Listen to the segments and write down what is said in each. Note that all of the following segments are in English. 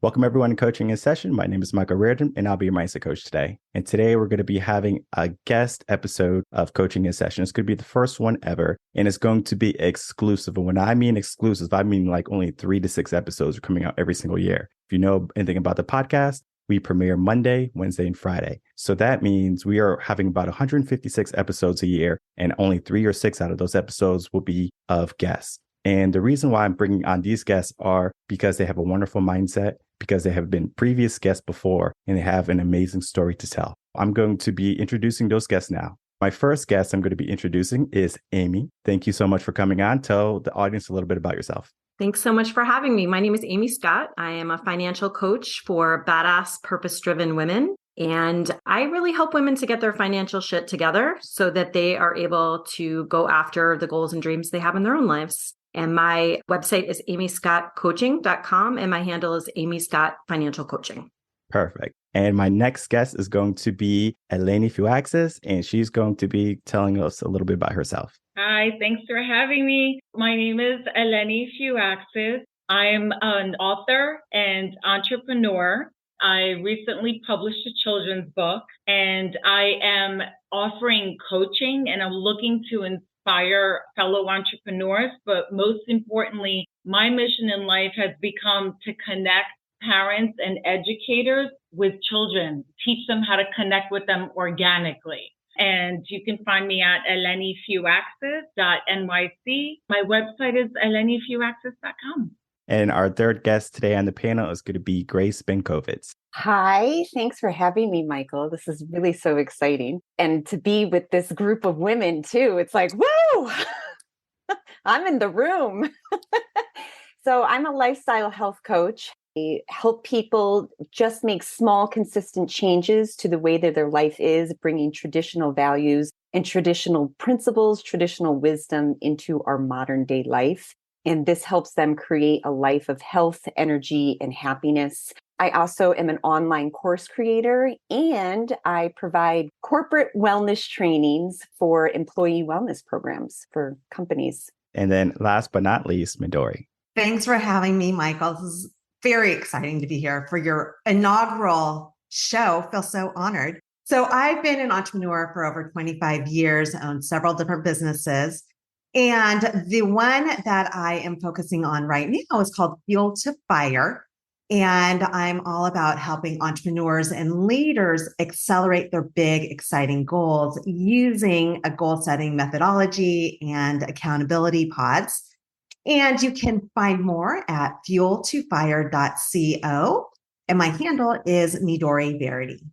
Welcome everyone to Coaching in Session. My name is Michael Reardon, and I'll be your mindset coach today. And today we're going to be having a guest episode of Coaching in Session. It's going to be the first one ever, and it's going to be exclusive. And when I mean exclusive, I mean like only 3 to 6 episodes are coming out every single year. If you know anything about the podcast, we premiere Monday, Wednesday, and Friday. So that means we are having about 156 episodes a year, and only 3 or 6 out of those episodes will be of guests. And the reason why I'm bringing on these guests are because they have a wonderful mindset, because they have been previous guests before, and they have an amazing story to tell. I'm going to be introducing those guests now. My first guest I'm going to be introducing is Amy. Thank you so much for coming on. Tell the audience a little bit about yourself. Thanks so much for having me. My name is Amy Scott. I am a financial coach for badass, purpose-driven women. And I really help women to get their financial shit together so that they are able to go after the goals and dreams they have in their own lives. And my website is amyscottcoaching.com, and my handle is Amy Scott Financial Coaching. Perfect. And my next guest is going to be Eleni Fuiaxis, and she's going to be telling us a little bit about herself. Hi, thanks for having me. My name is Eleni Fuiaxis. I'm an author and entrepreneur. I recently published a children's book, and I am offering coaching, and I'm looking to inspire fellow entrepreneurs. But most importantly, my mission in life has become to connect parents and educators with children, teach them how to connect with them organically. And you can find me at elenifuiaxis.nyc. My website is elenifuiaxis.com. And our third guest today on the panel is going to be Grace Benkovitz. Hi, thanks for having me, Michael. This is really so exciting. And to be with this group of women too, it's like, woo, I'm in the room. So I'm a lifestyle health coach. I help people just make small, consistent changes to the way that their life is, bringing traditional values and traditional principles, traditional wisdom into our modern day life. And this helps them create a life of health, energy, and happiness. I also am an online course creator, and I provide corporate wellness trainings for employee wellness programs for companies. And then last but not least, Midori. Thanks for having me, Michael. This is very exciting to be here for your inaugural show. I feel so honored. So I've been an entrepreneur for over 25 years, owned several different businesses. And the one that I am focusing on right now is called Fuel to Fire. And I'm all about helping entrepreneurs and leaders accelerate their big, exciting goals using a goal setting methodology and accountability pods. And you can find more at fueltofire.co. And my handle is Midori Verity.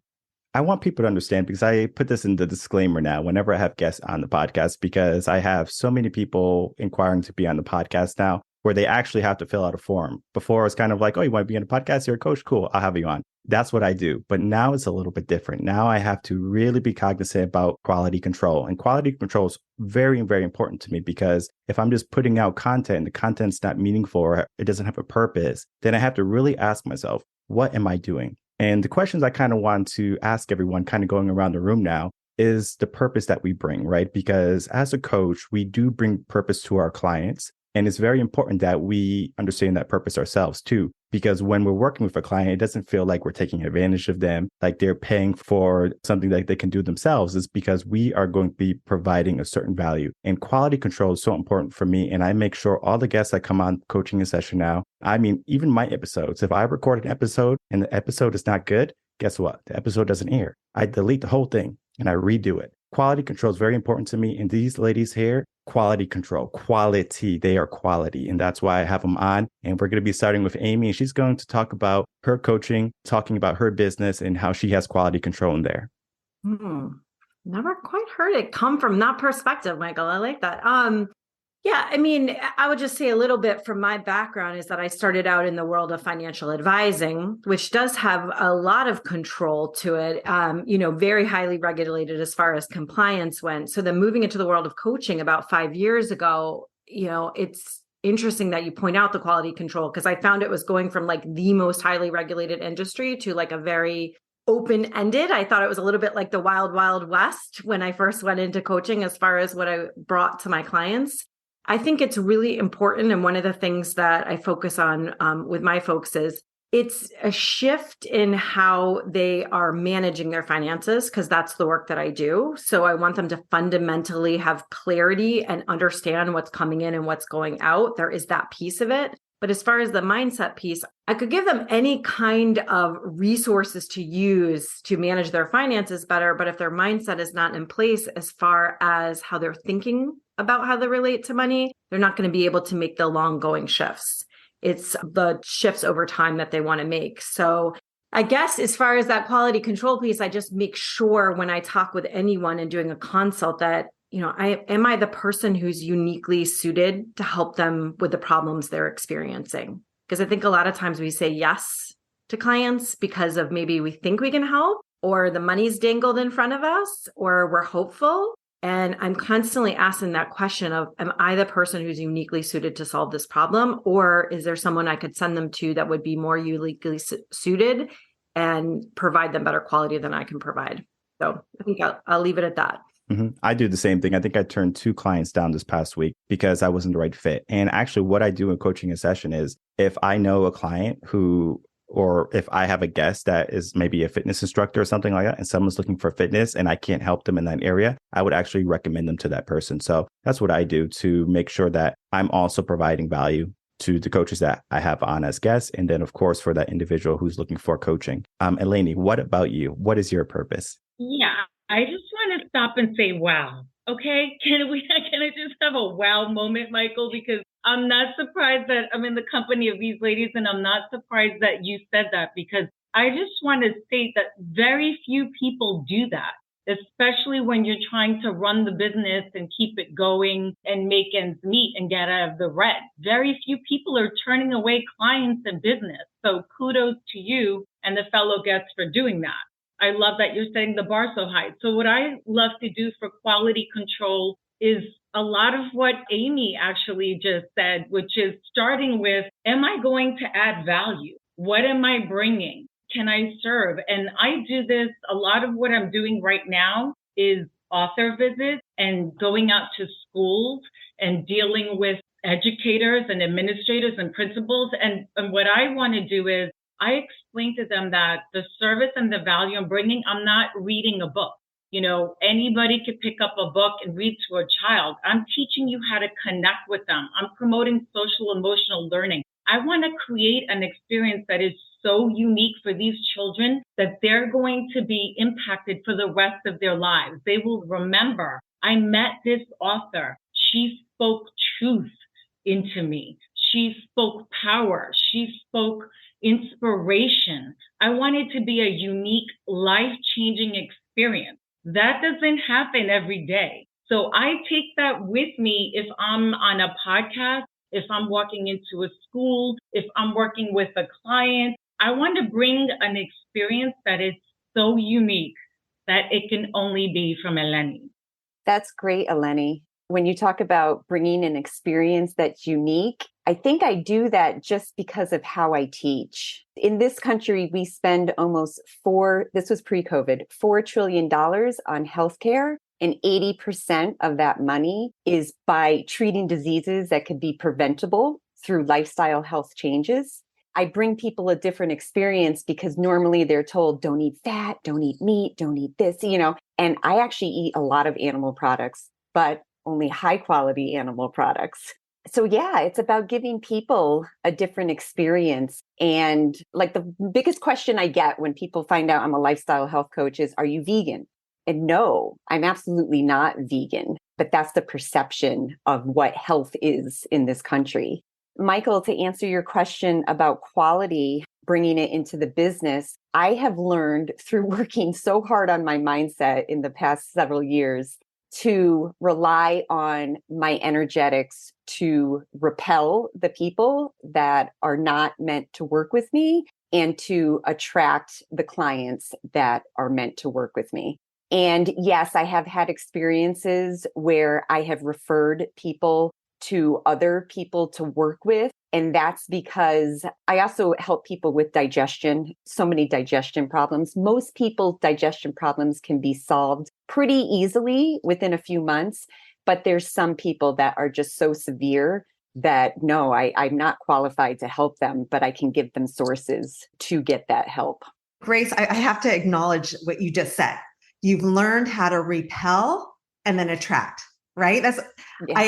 I want people to understand, because I put this in the disclaimer now whenever I have guests on the podcast, because I have so many people inquiring to be on the podcast now where they actually have to fill out a form. Before it's kind of like, oh, you want to be on a podcast? You're a coach? Cool, I'll have you on. That's what I do. But now it's a little bit different. Now I have to really be cognizant about quality control. And quality control is very, very important to me, because if I'm just putting out content and the content's not meaningful or it doesn't have a purpose, then I have to really ask myself, what am I doing? And the questions I kind of want to ask everyone, kind of going around the room now, is the purpose that we bring, right? Because as a coach, we do bring purpose to our clients. And it's very important that we understand that purpose ourselves too, because when we're working with a client, it doesn't feel like we're taking advantage of them, like they're paying for something that they can do themselves. It's because we are going to be providing a certain value. And quality control is so important for me. And I make sure all the guests that come on Coaching in Session now, I mean, even my episodes, if I record an episode and the episode is not good, guess what? The episode doesn't air. I delete the whole thing and I redo it. Quality control is very important to me. And these ladies here, quality control, quality, they are quality. And that's why I have them on. And we're going to be starting with Amy. And she's going to talk about her coaching, talking about her business and how she has quality control in there. Never quite heard it come from that perspective, Michael. I like that. Yeah, I mean, I would just say a little bit from my background is that I started out in the world of financial advising, which does have a lot of control to it, very highly regulated as far as compliance went. So then moving into the world of coaching about 5 years ago, it's interesting that you point out the quality control, because I found it was going from like the most highly regulated industry to like a very open-ended. I thought it was a little bit like the wild, wild west when I first went into coaching as far as what I brought to my clients. I think it's really important. And one of the things that I focus on with my folks is It's a shift in how they are managing their finances, because that's the work that I do. So I want them to fundamentally have clarity and understand what's coming in and what's going out. There is that piece of it. But as far as the mindset piece, I could give them any kind of resources to use to manage their finances better. But if their mindset is not in place as far as how they're thinking about how they relate to money, they're not going to be able to make the long going shifts. It's the shifts over time that they want to make. So I guess as far as that quality control piece, I just make sure when I talk with anyone and doing a consult that, am I the person who's uniquely suited to help them with the problems they're experiencing? Because I think a lot of times we say yes to clients because of maybe we think we can help, or the money's dangled in front of us, or we're hopeful. And I'm constantly asking that question of, am I the person who's uniquely suited to solve this problem? Or is there someone I could send them to that would be more uniquely suited and provide them better quality than I can provide? So I think I'll leave it at that. Mm-hmm. I do the same thing. I think I turned 2 clients down this past week because I wasn't the right fit. And actually what I do in coaching a session is if I know a client or if I have a guest that is maybe a fitness instructor or something like that, and someone's looking for fitness and I can't help them in that area, I would actually recommend them to that person. So that's what I do to make sure that I'm also providing value to the coaches that I have on as guests. And then, of course, for that individual who's looking for coaching. Eleni, what about you? What is your purpose? Yeah, I just want to stop and say, wow. Okay, can I just have a wow moment, Michael? Because I'm not surprised that I'm in the company of these ladies, and I'm not surprised that you said that, because I just want to state that very few people do that, especially when you're trying to run the business and keep it going and make ends meet and get out of the red. Very few people are turning away clients and business. So kudos to you and the fellow guests for doing that. I love that you're setting the bar so high. So what I love to do for quality control is a lot of what Amy actually just said, which is starting with, am I going to add value? What am I bringing? Can I serve? And I do this, a lot of what I'm doing right now is author visits and going out to schools and dealing with educators and administrators and principals. And what I want to do is I explain to them that the service and the value I'm bringing, I'm not reading a book. Anybody could pick up a book and read to a child. I'm teaching you how to connect with them. I'm promoting social emotional learning. I want to create an experience that is so unique for these children that they're going to be impacted for the rest of their lives. They will remember, I met this author. She spoke truth into me. She spoke power. She spoke inspiration. I want it to be a unique, life-changing experience. That doesn't happen every day. So I take that with me if I'm on a podcast, if I'm walking into a school, if I'm working with a client. I want to bring an experience that is so unique that it can only be from Eleni. That's great, Eleni. When you talk about bringing an experience that's unique, I think I do that just because of how I teach. In this country, we spend almost this was pre-COVID, $4 trillion on healthcare. And 80% of that money is by treating diseases that could be preventable through lifestyle health changes. I bring people a different experience because normally they're told, don't eat fat, don't eat meat, don't eat this, and I actually eat a lot of animal products, but only high quality animal products. So yeah, it's about giving people a different experience. And like the biggest question I get when people find out I'm a lifestyle health coach is, are you vegan? And no, I'm absolutely not vegan, but that's the perception of what health is in this country. Michael, to answer your question about quality, bringing it into the business, I have learned through working so hard on my mindset in the past several years to rely on my energetics to repel the people that are not meant to work with me and to attract the clients that are meant to work with me. And yes, I have had experiences where I have referred people to other people to work with. And that's because I also help people with digestion, so many digestion problems. Most people's digestion problems can be solved pretty easily within a few months, but there's some people that are just so severe that, no, I'm not qualified to help them, but I can give them sources to get that help. Grace, I have to acknowledge what you just said. You've learned how to repel and then attract, right? I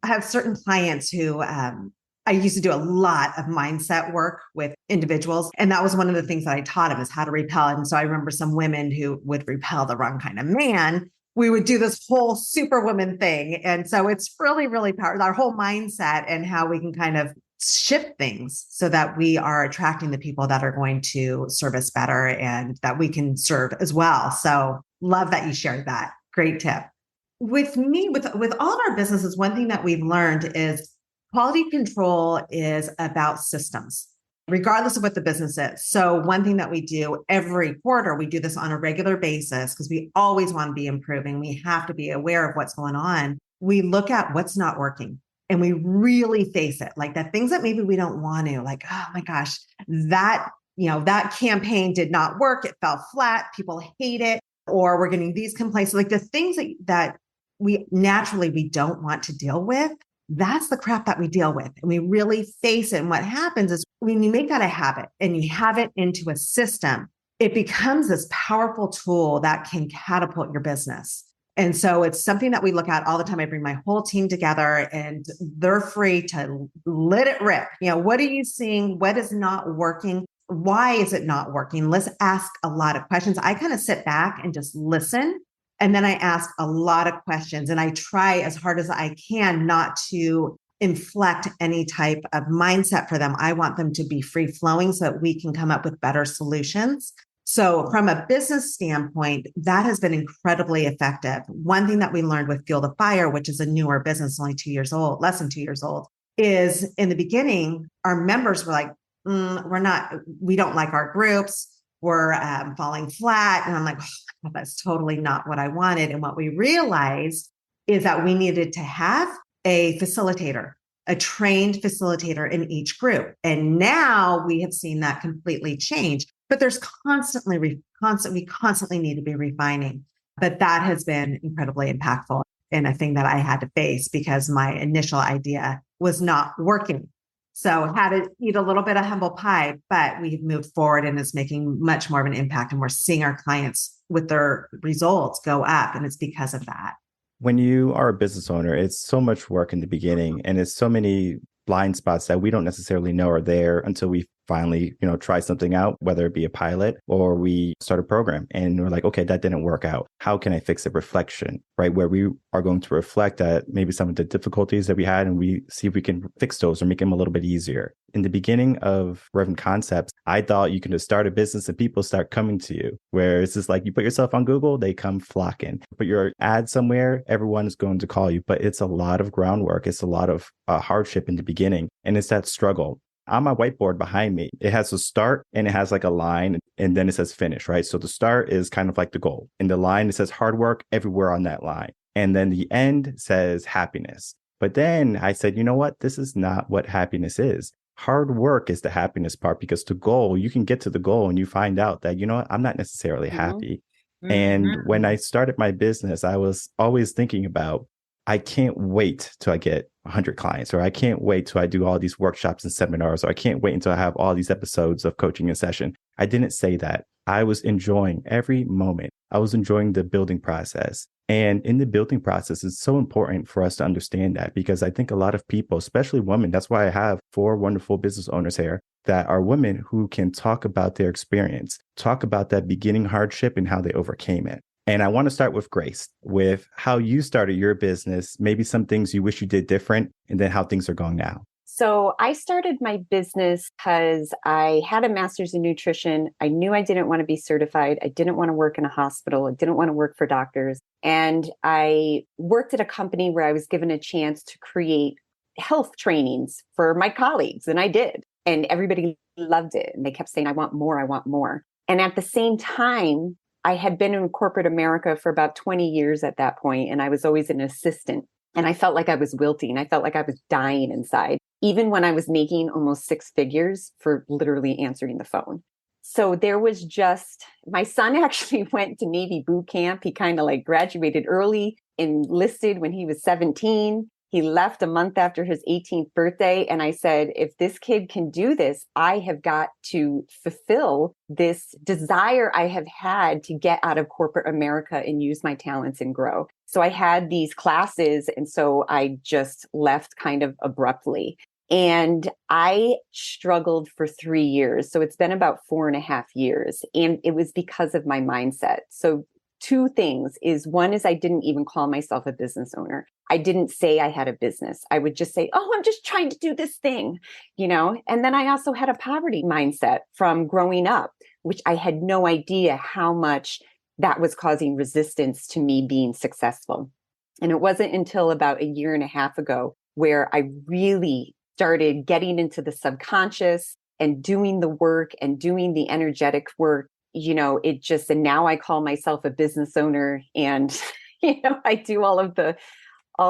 have certain clients who I used to do a lot of mindset work with individuals. And that was one of the things that I taught them is how to repel. And so I remember some women who would repel the wrong kind of man. We would do this whole superwoman thing. And so it's really, really powerful, our whole mindset and how we can kind of shift things so that we are attracting the people that are going to serve us better and that we can serve as well. So love that you shared that. Great tip. With me, with all of our businesses, one thing that we've learned is quality control is about systems, regardless of what the business is. So one thing that we do every quarter, we do this on a regular basis because we always want to be improving. We have to be aware of what's going on. We look at what's not working and we really face it. Like the things that maybe we don't want to, like, oh my gosh, that campaign did not work. It fell flat. People hate it. Or we're getting these complaints. Like the things that we don't want to deal with, that's the crap that we deal with. And we really face it. And what happens is when you make that a habit and you have it into a system, it becomes this powerful tool that can catapult your business. And so it's something that we look at all the time. I bring my whole team together and they're free to let it rip. What are you seeing? What is not working? Why is it not working? Let's ask a lot of questions. I kind of sit back and just listen. And then I ask a lot of questions and I try as hard as I can not to inflect any type of mindset for them. I want them to be free flowing so that we can come up with better solutions. So from a business standpoint, that has been incredibly effective. One thing that we learned with Fuel the Fire, which is a newer business, only 2 years old, less than 2 years old, is in the beginning, our members were like, we don't like our groups. We're falling flat. And I'm like, oh, that's totally not what I wanted. And what we realized is that we needed to have a facilitator, a trained facilitator in each group. And now we have seen that completely change. But there's we constantly need to be refining. But that has been incredibly impactful and a thing that I had to face because my initial idea was not working. So had to eat a little bit of humble pie, but we've moved forward and it's making much more of an impact. And we're seeing our clients with their results go up. And it's because of that. When you are a business owner, it's so much work in the beginning and it's so many blind spots that we don't necessarily know are there until we finally, try something out, whether it be a pilot or we start a program and we're like, okay, that didn't work out. How can I fix it? Reflection, right? Where we are going to reflect at maybe some of the difficulties that we had and we see if we can fix those or make them a little bit easier. In the beginning of Reven Concepts, I thought you can just start a business and people start coming to you, where it's just like you put yourself on Google, they come flocking. Put your ad somewhere, everyone is going to call you. But it's a lot of groundwork. It's a lot of hardship in the beginning. And it's that struggle. On my whiteboard behind me, it has a start and it has like a line and then it says finish, right? So the start is kind of like the goal. In the line, it says hard work everywhere on that line. And then the end says happiness. But then I said, you know what? This is not what happiness is. Hard work is the happiness part because the goal, you can get to the goal and you find out that, you know what? I'm not necessarily happy. Mm-hmm. And when I started my business, I was always thinking about, I can't wait till I get 100 clients, or I can't wait till I do all these workshops and seminars, or I can't wait until I have all these episodes of coaching and session. I didn't say that. I was enjoying every moment. I was enjoying the building process. And in the building process, it's so important for us to understand that because I think a lot of people, especially women, that's why I have 4 wonderful business owners here that are women who can talk about their experience, talk about that beginning hardship and how they overcame it. And I want to start with Grace, with how you started your business, maybe some things you wish you did different, and then how things are going now. So I started my business because I had a master's in nutrition. I knew I didn't want to be certified. I didn't want to work in a hospital. I didn't want to work for doctors. And I worked at a company where I was given a chance to create health trainings for my colleagues. And I did. And everybody loved it. And they kept saying, I want more. I want more. And at the same time, I had been in corporate America for about 20 years at that point, and I was always an assistant. And I felt like I was wilting. I felt like I was dying inside, even when I was making almost 6 figures for literally answering the phone. So there was my son actually went to Navy boot camp. He kind of like graduated early, enlisted when he was 17. He left a month after his 18th birthday. And I said, if this kid can do this, I have got to fulfill this desire I have had to get out of corporate America and use my talents and grow. So I had these classes. And so I just left kind of abruptly. And I struggled for 3 years. So it's been about 4.5 years. And it was because of my mindset. So two things is one is I didn't even call myself a business owner. I didn't say I had a business. I would just say, oh, I'm just trying to do this thing, And then I also had a poverty mindset from growing up, which I had no idea how much that was causing resistance to me being successful. And it wasn't until about 1.5 years ago where I really started getting into the subconscious and doing the work and doing the energetic work. And now I call myself a business owner and, I do all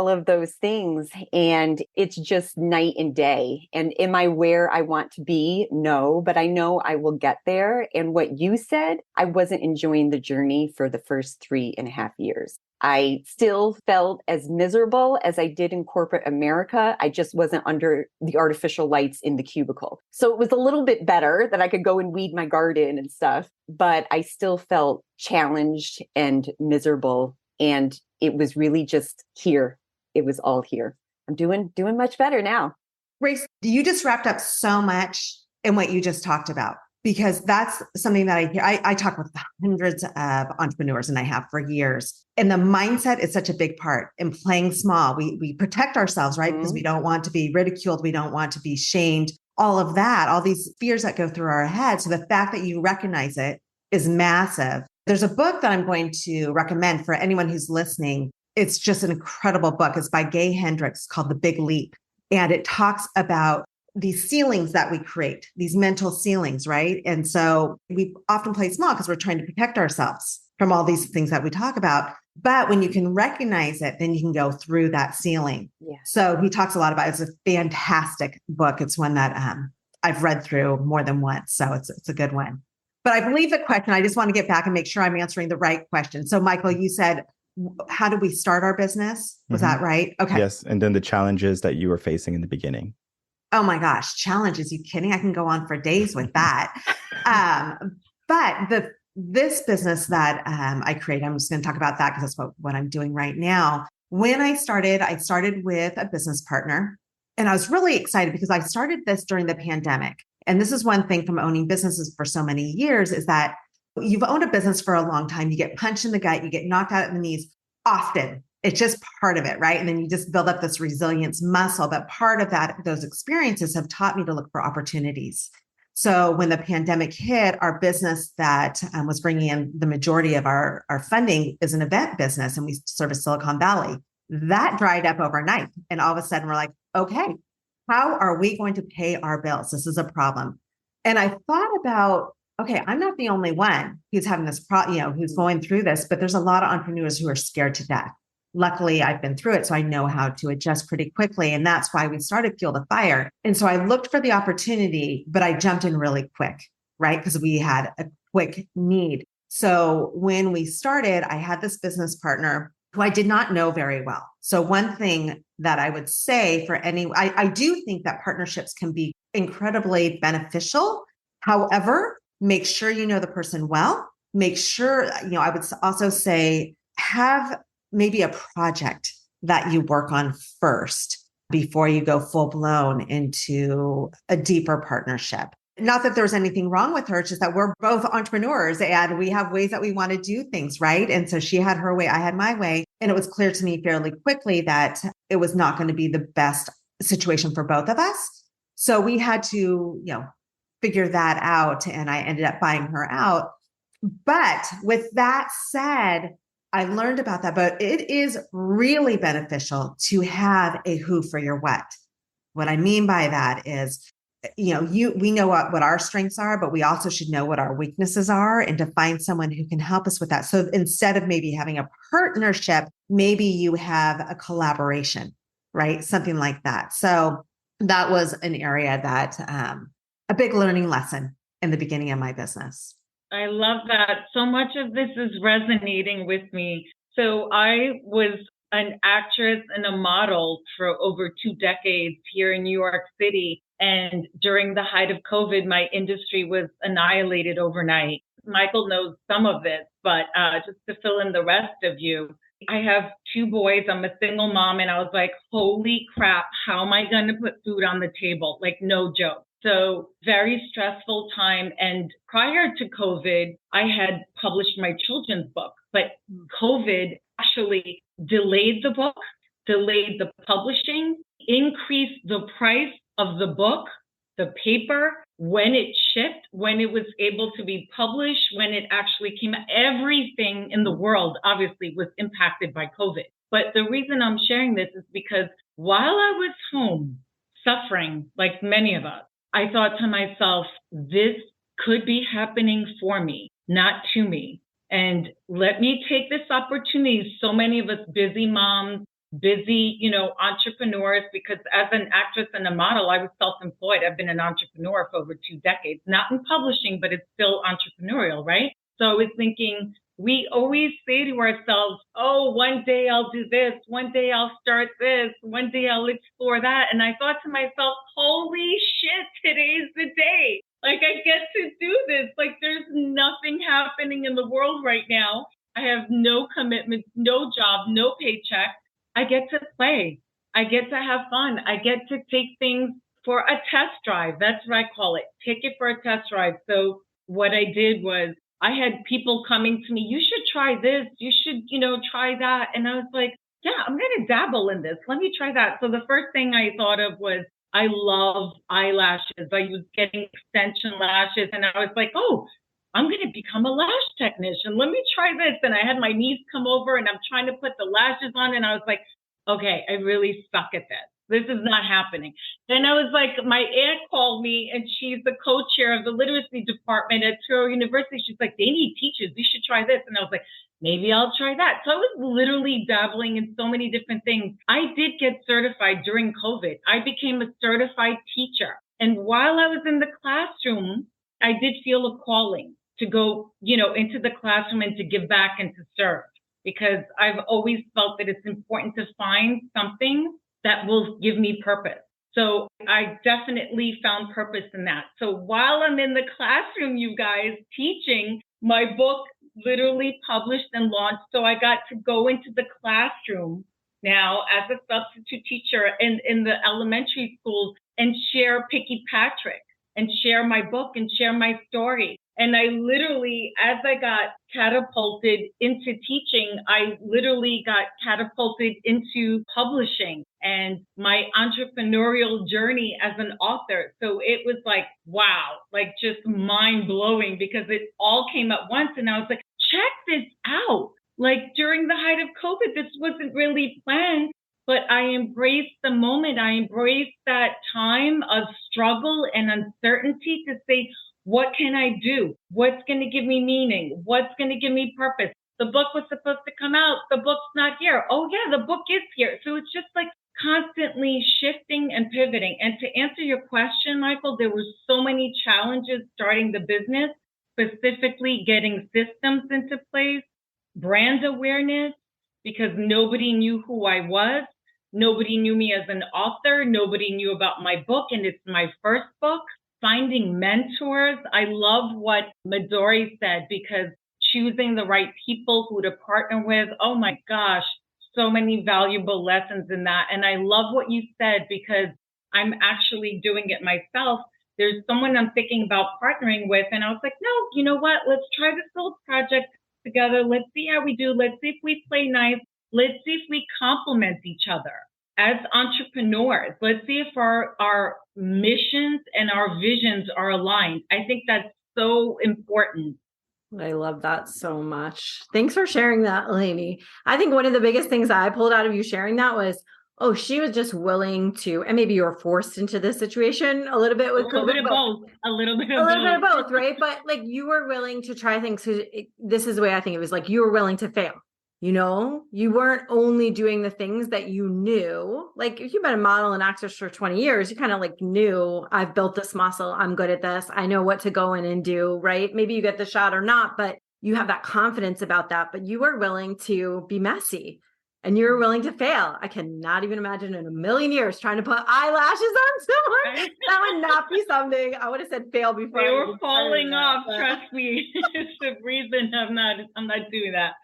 of those things, and it's just night and day. And am I where I want to be? No, but I know I will get there. And what you said, I wasn't enjoying the journey for the first 3.5 years. I still felt as miserable as I did in corporate America. I just wasn't under the artificial lights in the cubicle. So it was a little bit better that I could go and weed my garden and stuff, but I still felt challenged and miserable. And it was really just here. It was all here. I'm doing much better now. Grace, you just wrapped up so much in what you just talked about, because that's something that I hear. I talk with hundreds of entrepreneurs, and I have for years. And the mindset is such a big part in playing small. We protect ourselves, right? Because we don't want to be ridiculed. We don't want to be shamed. All of that, all these fears that go through our head. So the fact that you recognize it is massive. There's a book that I'm going to recommend for anyone who's listening. It's just an incredible book. It's by Gay Hendricks called The Big Leap. And it talks about these ceilings that we create, these mental ceilings, right? And so we often play small because we're trying to protect ourselves from all these things that we talk about. But when you can recognize it, then you can go through that ceiling. Yeah. So he talks a lot about it. It's a fantastic book. It's one that I've read through more than once. So it's a good one. But I believe the question, I just want to get back and make sure I'm answering the right question. So Michael, you said, how do we start our business? Was that right? Okay. Yes. And then the challenges that you were facing in the beginning. Oh my gosh, challenges. You kidding? I can go on for days with that. But this business that I create, I'm just going to talk about that because that's what I'm doing right now. When I started with a business partner, and I was really excited because I started this during the pandemic. And this is one thing from owning businesses for so many years is that you've owned a business for a long time. You get punched in the gut, you get knocked out in the knees often. It's just part of it, right? And then you just build up this resilience muscle. But part of that, those experiences have taught me to look for opportunities. So when the pandemic hit, our business that was bringing in the majority of our funding is an event business, and we service Silicon Valley. That dried up overnight. And all of a sudden we're like, okay, how are we going to pay our bills? This is a problem. And I thought about, okay, I'm not the only one who's having this who's going through this, but there's a lot of entrepreneurs who are scared to death. Luckily, I've been through it, so I know how to adjust pretty quickly. And that's why we started Fuel the Fire. And so I looked for the opportunity, but I jumped in really quick, right? Because we had a quick need. So when we started, I had this business partner who I did not know very well. So one thing that I would say for I do think that partnerships can be incredibly beneficial. However, make sure you know the person well. Make sure, I would also say have maybe a project that you work on first before you go full blown into a deeper partnership. Not that there's anything wrong with her, it's just that we're both entrepreneurs and we have ways that we want to do things, right? And so she had her way, I had my way. And it was clear to me fairly quickly that it was not going to be the best situation for both of us. So we had to, figure that out. And I ended up buying her out. But with that said, I learned about that, but it is really beneficial to have a who for your what. What I mean by that is, we know what our strengths are, but we also should know what our weaknesses are and to find someone who can help us with that. So instead of maybe having a partnership, maybe you have a collaboration, right? Something like that. So that was an area that, a big learning lesson in the beginning of my business. I love that. So much of this is resonating with me. So I was an actress and a model for over 2 decades here in New York City. And during the height of COVID, my industry was annihilated overnight. Michael knows some of this, but just to fill in the rest of you, I have 2 boys. I'm a single mom. And I was like, holy crap, how am I going to put food on the table? Like, no joke. So very stressful time. And prior to COVID, I had published my children's book, but COVID actually delayed the book, delayed the publishing, increased the price of the book, the paper, when it shipped, when it was able to be published, when it actually came out. Everything in the world obviously was impacted by COVID. But the reason I'm sharing this is because while I was home suffering, like many of us, I thought to myself, this could be happening for me, not to me. And let me take this opportunity. So many of us busy moms, busy, entrepreneurs, because as an actress and a model, I was self-employed. I've been an entrepreneur for over 2 decades, not in publishing, but it's still entrepreneurial, right? So I was thinking, we always say to ourselves, oh, one day I'll do this. One day I'll start this. One day I'll explore that. And I thought to myself, holy shit, today's the day. Like, I get to do this. Like, there's nothing happening in the world right now. I have no commitments, no job, no paycheck. I get to play. I get to have fun. I get to take things for a test drive. That's what I call it. Take it for a test drive. So what I did was I had people coming to me, you should try this. You should, try that. And I was like, yeah, I'm going to dabble in this. Let me try that. So the first thing I thought of was, I love eyelashes. I was getting extension lashes. And I was like, oh, I'm going to become a lash technician. Let me try this. And I had my niece come over and I'm trying to put the lashes on. And I was like, okay, I really suck at this. This is not happening. Then I was like, my aunt called me and she's the co-chair of the literacy department at Touro University. She's like, they need teachers. You should try this. And I was like, maybe I'll try that. So I was literally dabbling in so many different things. I did get certified during COVID. I became a certified teacher. And while I was in the classroom, I did feel a calling to go, into the classroom and to give back and to serve, because I've always felt that it's important to find something that will give me purpose. So I definitely found purpose in that. So while I'm in the classroom, you guys, teaching, my book literally published and launched. So I got to go into the classroom now as a substitute teacher in the elementary schools and share Picky Patrick and share my book and share my story. And I literally, as I got catapulted into teaching, I literally got catapulted into publishing and my entrepreneurial journey as an author. So it was like, wow, like just mind blowing, because it all came at once. And I was like, check this out. Like during the height of COVID, this wasn't really planned, but I embraced the moment. I embraced that time of struggle and uncertainty to say, what can I do? What's going to give me meaning? What's going to give me purpose? The book was supposed to come out. The book's not here. Oh yeah, the book is here. So it's just like constantly shifting and pivoting. And to answer your question, Michael, there were so many challenges starting the business, specifically getting systems into place, brand awareness, because nobody knew who I was. Nobody knew me as an author. Nobody knew about my book, and it's my first book. Finding mentors. I love what Midori said, because choosing the right people who to partner with. Oh my gosh, so many valuable lessons in that. And I love what you said, because I'm actually doing it myself. There's someone I'm thinking about partnering with, and I was like, no, you know what? Let's try this whole project together. Let's see how we do. Let's see if we play nice. Let's see if we complement each other as entrepreneurs. Let's see if our missions and our visions are aligned. I think that's so important. I love that so much. Thanks for sharing that, Eleni. I think one of the biggest things that I pulled out of you sharing that was, oh, she was just willing to, and maybe you were forced into this situation a little bit with COVID. A little bit of both, right? But like you were willing to try things. This is the way I think it was, like you were willing to fail. You weren't only doing the things that you knew. Like if you've been a model and actress for 20 years, you kind of like knew, I've built this muscle. I'm good at this. I know what to go in and do, right? Maybe you get the shot or not, but you have that confidence about that. But you were willing to be messy. and you're willing to fail. I cannot even imagine in a million years trying to put eyelashes on someone. That would not be something. I would have said fail before. They were falling off. Trust me. It's the reason I'm not doing that.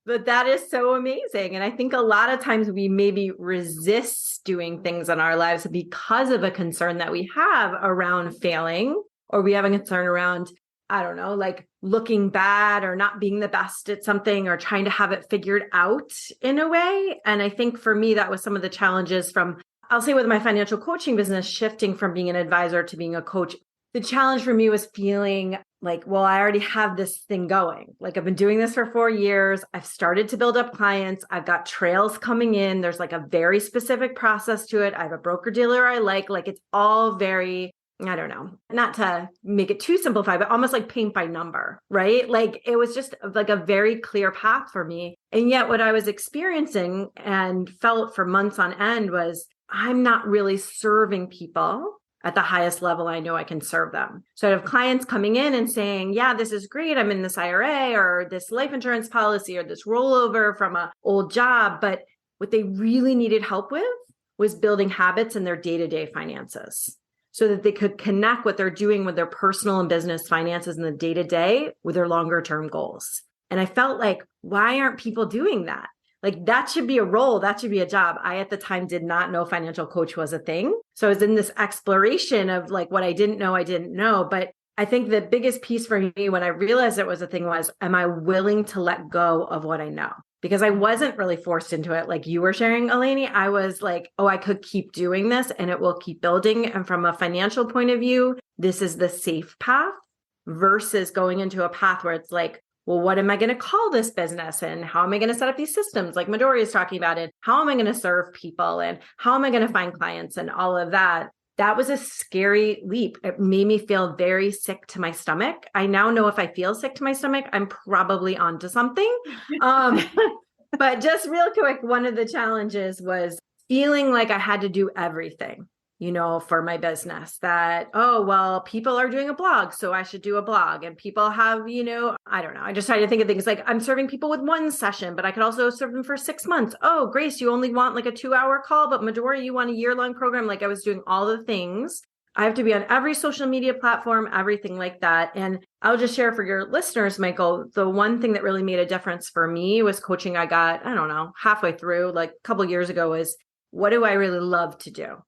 But that is so amazing. And I think a lot of times we maybe resist doing things in our lives because of a concern that we have around failing, or we have a concern around, I don't know, like looking bad or not being the best at something or trying to have it figured out in a way. And I think for me, that was some of the challenges from, I'll say with my financial coaching business, shifting from being an advisor to being a coach. The challenge for me was feeling like, well, I already have this thing going. Like I've been doing this for 4 years. I've started to build up clients. I've got trails coming in. There's like a very specific process to it. I have a broker dealer I like it's all very, I don't know, not to make it too simplified, but almost like paint by number, right? Like it was just like a very clear path for me. And yet what I was experiencing and felt for months on end was I'm not really serving people at the highest level I know I can serve them. So I have clients coming in and saying, yeah, this is great. I'm in this IRA or this life insurance policy or this rollover from an old job. But what they really needed help with was building habits in their day-to-day finances so that they could connect what they're doing with their personal and business finances in the day-to-day with their longer term goals. And I felt like, why aren't people doing that? Like that should be a role, that should be a job. I at the time did not know financial coach was a thing. So I was in this exploration of like what I didn't know. But I think the biggest piece for me when I realized it was a thing was, am I willing to let go of what I know? Because I wasn't really forced into it. Like you were sharing, Eleni, I was like, oh, I could keep doing this and it will keep building. And from a financial point of view, this is the safe path versus going into a path where it's like, well, what am I going to call this business? And how am I going to set up these systems like Midori is talking about it? How am I going to serve people? And how am I going to find clients and all of that? That was a scary leap. It made me feel very sick to my stomach. I now know if I feel sick to my stomach, I'm probably onto something. But just real quick, one of the challenges was feeling like I had to do everything, for my business that, oh, well, people are doing a blog, so I should do a blog. And people have, I don't know. I just tried to think of things like I'm serving people with one session, but I could also serve them for 6 months. Oh, Grace, you only want like a 2-hour call, but Midori, you want a year-long program. Like I was doing all the things. I have to be on every social media platform, everything like that. And I'll just share for your listeners, Michael, the one thing that really made a difference for me was coaching I got, I don't know, halfway through, like a couple of years ago, is what do I really love to do?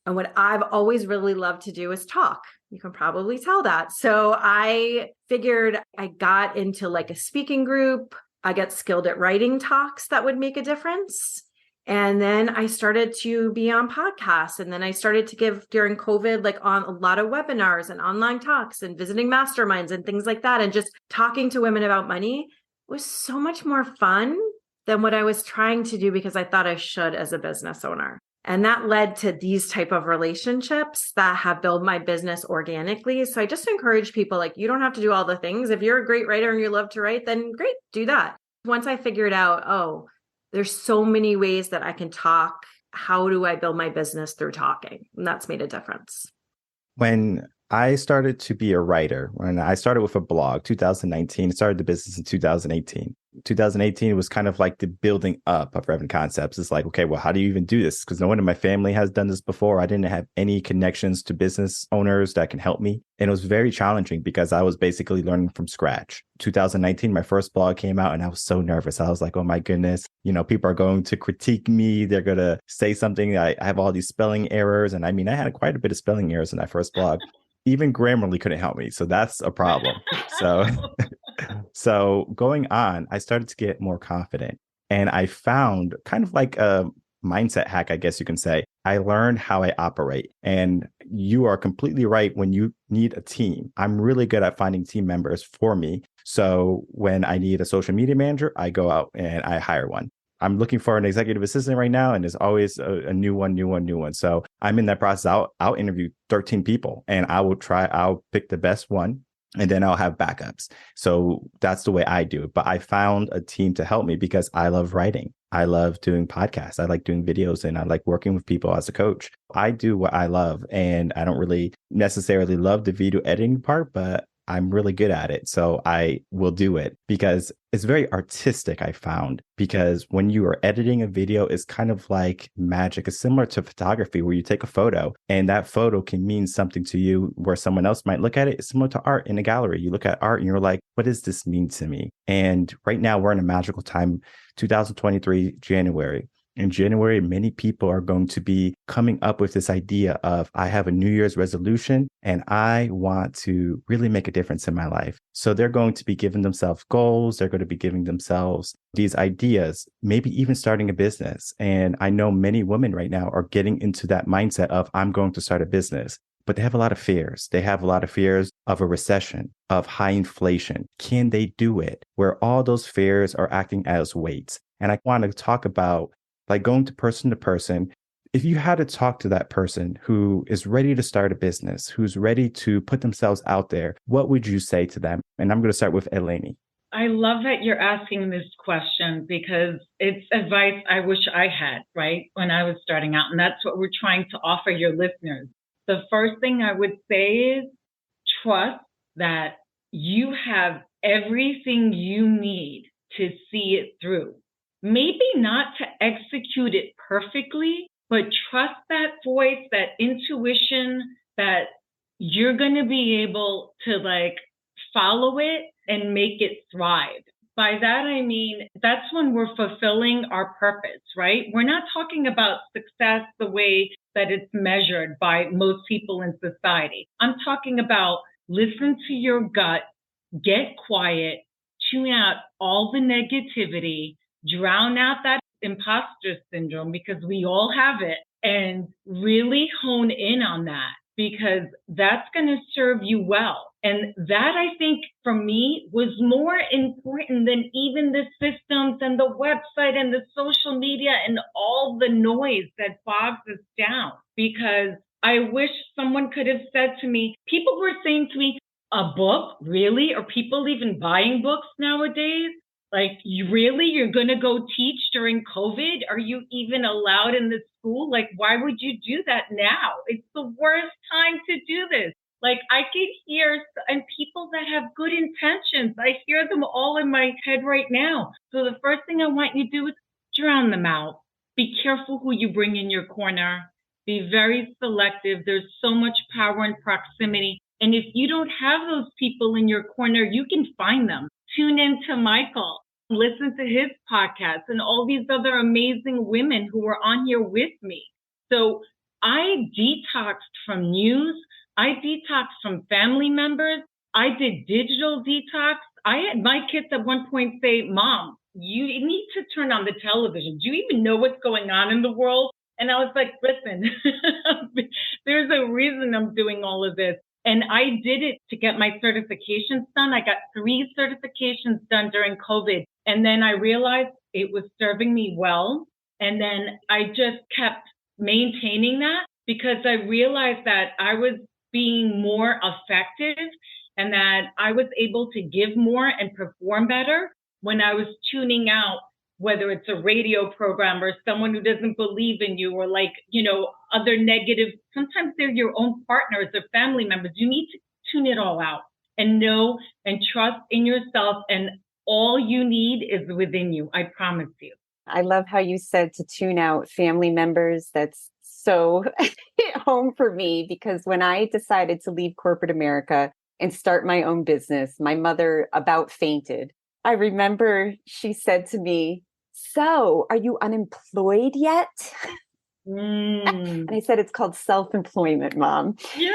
And what I've always really loved to do is talk. You can probably tell that. So I figured I got into like a speaking group. I got skilled at writing talks that would make a difference. And then I started to be on podcasts. And then I started to give during COVID, like on a lot of webinars and online talks and visiting masterminds and things like that. And just talking to women about money was so much more fun than what I was trying to do because I thought I should as a business owner. And that led to these type of relationships that have built my business organically. So I just encourage people, like, you don't have to do all the things. If you're a great writer and you love to write, then great, do that. Once I figured out, oh, there's so many ways that I can talk. How do I build my business through talking? And that's made a difference. When I started to be a writer, when I started with a blog, 2019, started the business in 2018. 2018 was kind of like the building up of Reven Concepts. It's like, okay, well, how do you even do this? Because no one in my family has done this before. I didn't have any connections to business owners that can help me. And it was very challenging because I was basically learning from scratch. 2019, my first blog came out and I was so nervous. I was like, oh my goodness, people are going to critique me. They're going to say something. I have all these spelling errors. And I mean, I had quite a bit of spelling errors in that first blog. Even Grammarly couldn't help me. So that's a problem. So going on, I started to get more confident and I found kind of like a mindset hack, I guess you can say. I learned how I operate, and you are completely right. When you need a team, I'm really good at finding team members for me. So when I need a social media manager, I go out and I hire one. I'm looking for an executive assistant right now, and there's always a new one. So I'm in that process. I'll interview 13 people and I'll pick the best one, and then I'll have backups. So that's the way I do it. But I found a team to help me because I love writing. I love doing podcasts. I like doing videos, and I like working with people as a coach. I do what I love, and I don't really necessarily love the video editing part, but I'm really good at it. So I will do it because it's very artistic, I found, because when you are editing a video, it's kind of like magic. It's similar to photography where you take a photo and that photo can mean something to you where someone else might look at it. It's similar to art in a gallery. You look at art and you're like, what does this mean to me? And right now we're in a magical time, 2023, January. In January, many people are going to be coming up with this idea of, I have a New Year's resolution and I want to really make a difference in my life. So they're going to be giving themselves goals. They're going to be giving themselves these ideas, maybe even starting a business. And I know many women right now are getting into that mindset of, I'm going to start a business. But they have a lot of fears. They have a lot of fears of a recession, of high inflation. Can they do it? Where all those fears are acting as weights. And I want to talk about like going to person, if you had to talk to that person who is ready to start a business, who's ready to put themselves out there, what would you say to them? And I'm going to start with Eleni. I love that you're asking this question because it's advice I wish I had, right, when I was starting out. And that's what we're trying to offer your listeners. The first thing I would say is trust that you have everything you need to see it through. Maybe not to execute it perfectly, but trust that voice, that intuition, that you're going to be able to like follow it and make it thrive. By that, I mean, that's when we're fulfilling our purpose, right? We're not talking about success the way that it's measured by most people in society. I'm talking about listen to your gut, get quiet, tune out all the negativity, drown out that imposter syndrome because we all have it, and really hone in on that because that's going to serve you well. And that, I think, for me, was more important than even the systems and the website and the social media and all the noise that bogs us down. Because I wish someone could have said to me, people were saying to me, a book, really? Are people even buying books nowadays? Like, you're going to go teach during COVID? Are you even allowed in the school? Like, why would you do that now? It's the worst time to do this. Like, I could hear, and people that have good intentions, I hear them all in my head right now. So the first thing I want you to do is drown them out. Be careful who you bring in your corner. Be very selective. There's so much power in proximity. And if you don't have those people in your corner, you can find them. Tune in to Michael, listen to his podcast and all these other amazing women who were on here with me. So I detoxed from news. I detoxed from family members. I did digital detox. I had my kids at one point say, Mom, you need to turn on the television. Do you even know what's going on in the world? And I was like, listen, there's a reason I'm doing all of this. And I did it to get my certifications done. I got 3 certifications done during COVID. And then I realized it was serving me well. And then I just kept maintaining that because I realized that I was being more effective and that I was able to give more and perform better when I was tuning out, whether it's a radio program or someone who doesn't believe in you or other negative, sometimes they're your own partners or family members. You need to tune it all out and know and trust in yourself. And all you need is within you. I promise you. I love how you said to tune out family members. That's so hit home for me because when I decided to leave corporate America and start my own business, my mother about fainted. I remember she said to me, so are you unemployed yet? And I said, it's called self-employment, Mom. Yeah,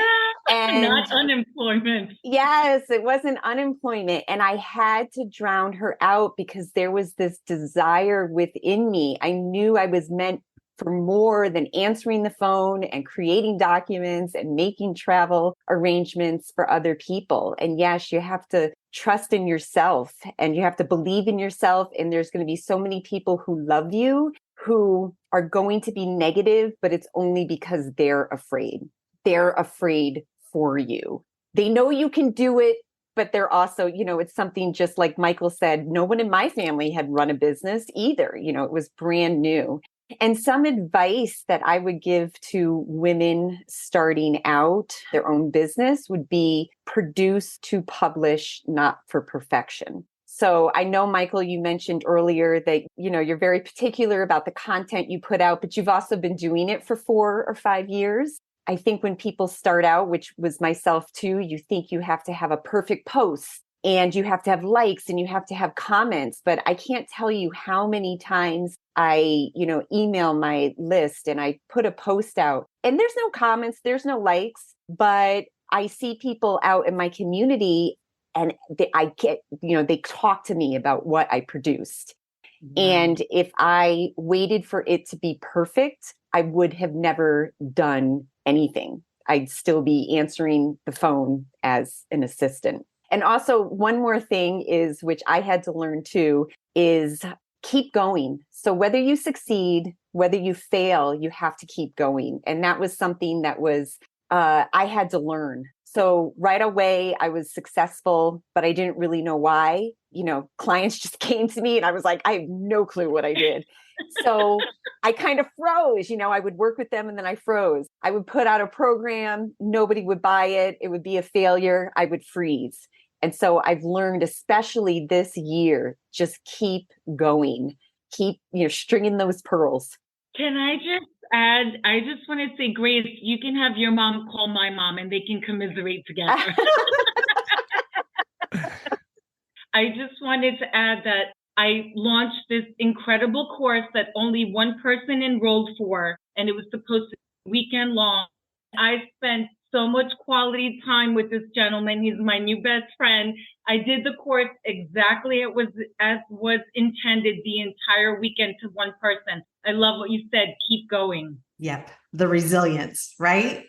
and not unemployment. Yes, it wasn't unemployment. And I had to drown her out because there was this desire within me. I knew I was meant for more than answering the phone and creating documents and making travel arrangements for other people. And yes, you have to trust in yourself and you have to believe in yourself. And there's going to be so many people who love you, who are going to be negative, but it's only because they're afraid. They're afraid for you. They know you can do it, but they're also, it's something just like Michael said, no one in my family had run a business either. It was brand new. And some advice that I would give to women starting out their own business would be produce to publish, not for perfection. So I know, Michael, you mentioned earlier that, you're very particular about the content you put out, but you've also been doing it for 4 or 5 years. I think when people start out, which was myself too, you think you have to have a perfect post and you have to have likes and you have to have comments, but I can't tell you how many times I, email my list and I put a post out and there's no comments, there's no likes, but I see people out in my community and they talk to me about what I produced. And if I waited for it to be perfect, I would have never done anything. I'd still be answering the phone as an assistant. And also one more thing is, which I had to learn too, is keep going. So whether you succeed, whether you fail, you have to keep going. And that was something that was, I had to learn. So right away I was successful, but I didn't really know why. Clients just came to me and I was like, I have no clue what I did. So I kind of froze, I would work with them and then I froze. I would put out a program, nobody would buy it. It would be a failure. I would freeze. And so I've learned, especially this year, just keep going, keep, stringing those pearls. Can I just add, I just want to say, Grace, you can have your mom call my mom and they can commiserate together. I just wanted to add that I launched this incredible course that only one person enrolled for, and it was supposed to be weekend long. I spent so much quality time with this gentleman. He's my new best friend. I did the course exactly as was intended the entire weekend to one person. I love what you said. Keep going. Yep. The resilience, right?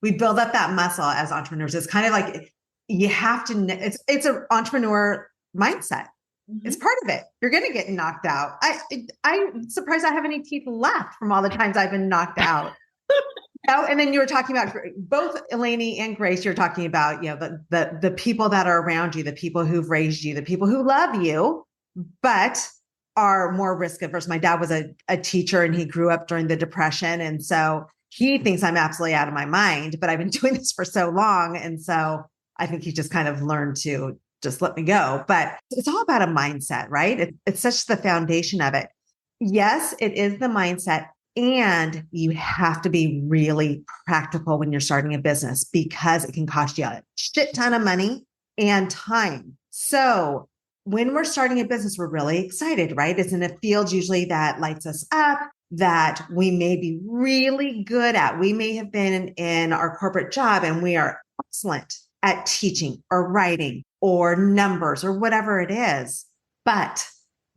We build up that muscle as entrepreneurs. It's kind of like you have to, it's an entrepreneur mindset. Mm-hmm. It's part of it. You're going to get knocked out. I'm surprised I have any teeth left from all the times I've been knocked out. And then you were talking about both Eleni and Grace. You're talking about, the people that are around you, the people who've raised you, the people who love you, but are more risk averse. My dad was a teacher and he grew up during the Depression. And so he thinks I'm absolutely out of my mind, but I've been doing this for so long. And so I think he just kind of learned to just let me go. But it's all about a mindset, right? It's such the foundation of it. Yes, it is the mindset. And you have to be really practical when you're starting a business because it can cost you a shit ton of money and time. So when we're starting a business, we're really excited, right? It's in a field usually that lights us up, that we may be really good at. We may have been in our corporate job and we are excellent at teaching or writing or numbers or whatever it is. But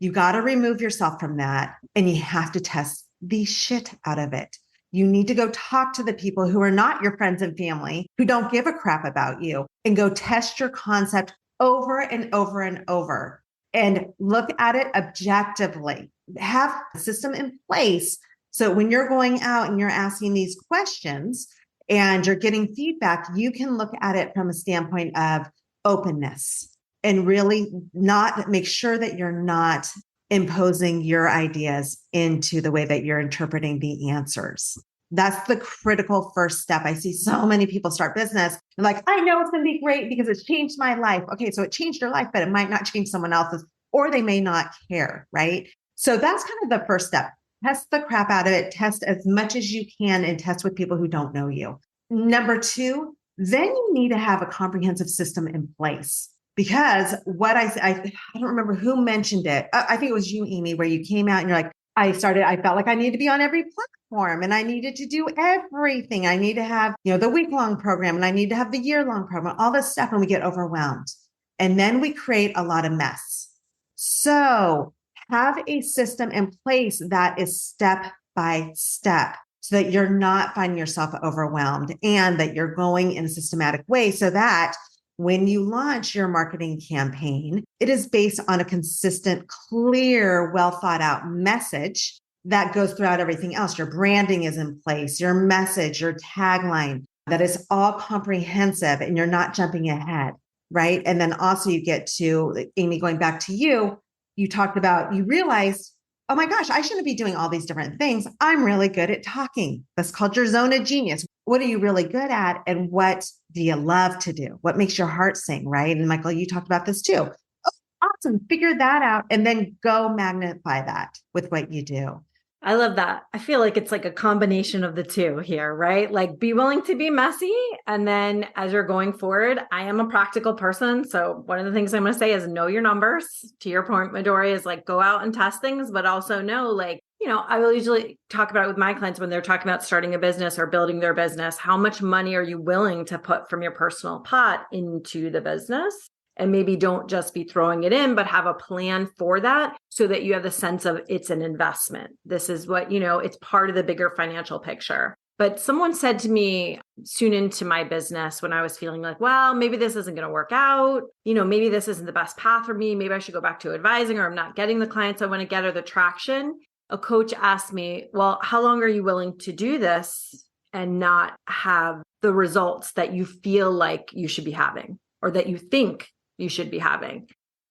you got to remove yourself from that and you have to test the shit out of it. You need to go talk to the people who are not your friends and family, who don't give a crap about you, and go test your concept over and over and over and look at it objectively. Have a system in place so when you're going out and you're asking these questions and you're getting feedback, you can look at it from a standpoint of openness and really not make sure that you're not imposing your ideas into the way that you're interpreting the answers. That's the critical first step. I see so many people start business and like, I know it's going to be great because it's changed my life. Okay, so it changed your life, but it might not change someone else's, or they may not care, right? So that's kind of the first step. Test the crap out of it. Test as much as you can and test with people who don't know you. Number 2, then you need to have a comprehensive system in place. Because what I don't remember who mentioned it. I think it was you, Amy, where you came out and you're like, I felt like I needed to be on every platform and I needed to do everything. I need to have, the week-long program and I need to have the year-long program, all this stuff, and we get overwhelmed. And then we create a lot of mess. So have a system in place that is step by step so that you're not finding yourself overwhelmed and that you're going in a systematic way so that when you launch your marketing campaign, it is based on a consistent, clear, well thought out message that goes throughout everything else. Your branding is in place, your message, your tagline, that is all comprehensive and you're not jumping ahead, right? And then also you get to, Amy, going back to you talked about, you realized oh my gosh, I shouldn't be doing all these different things. I'm really good at talking. That's called your zone of genius. What are you really good at? And what do you love to do? What makes your heart sing, right? And Michael, you talked about this too. Oh, awesome. Figure that out and then go magnify that with what you do. I love that. I feel like it's like a combination of the two here, right? Like be willing to be messy. And then as you're going forward, I am a practical person. So one of the things I'm going to say is know your numbers. To your point, Midori, is like go out and test things, but also know like, I will usually talk about it with my clients when they're talking about starting a business or building their business. How much money are you willing to put from your personal pot into the business? And maybe don't just be throwing it in, but have a plan for that so that you have the sense of it's an investment. This is what, it's part of the bigger financial picture. But someone said to me soon into my business when I was feeling like, well, maybe this isn't going to work out. Maybe this isn't the best path for me. Maybe I should go back to advising, or I'm not getting the clients I want to get or the traction. A coach asked me, well, how long are you willing to do this and not have the results that you feel like you should be having or that you think you should be having?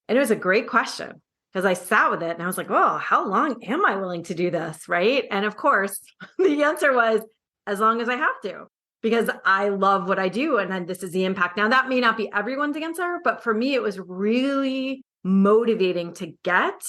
And it was a great question because I sat with it and I was like, oh, how long am I willing to do this? Right. And of course, the answer was as long as I have to, because I love what I do. And then this is the impact. Now, that may not be everyone's answer, but for me, it was really motivating to get.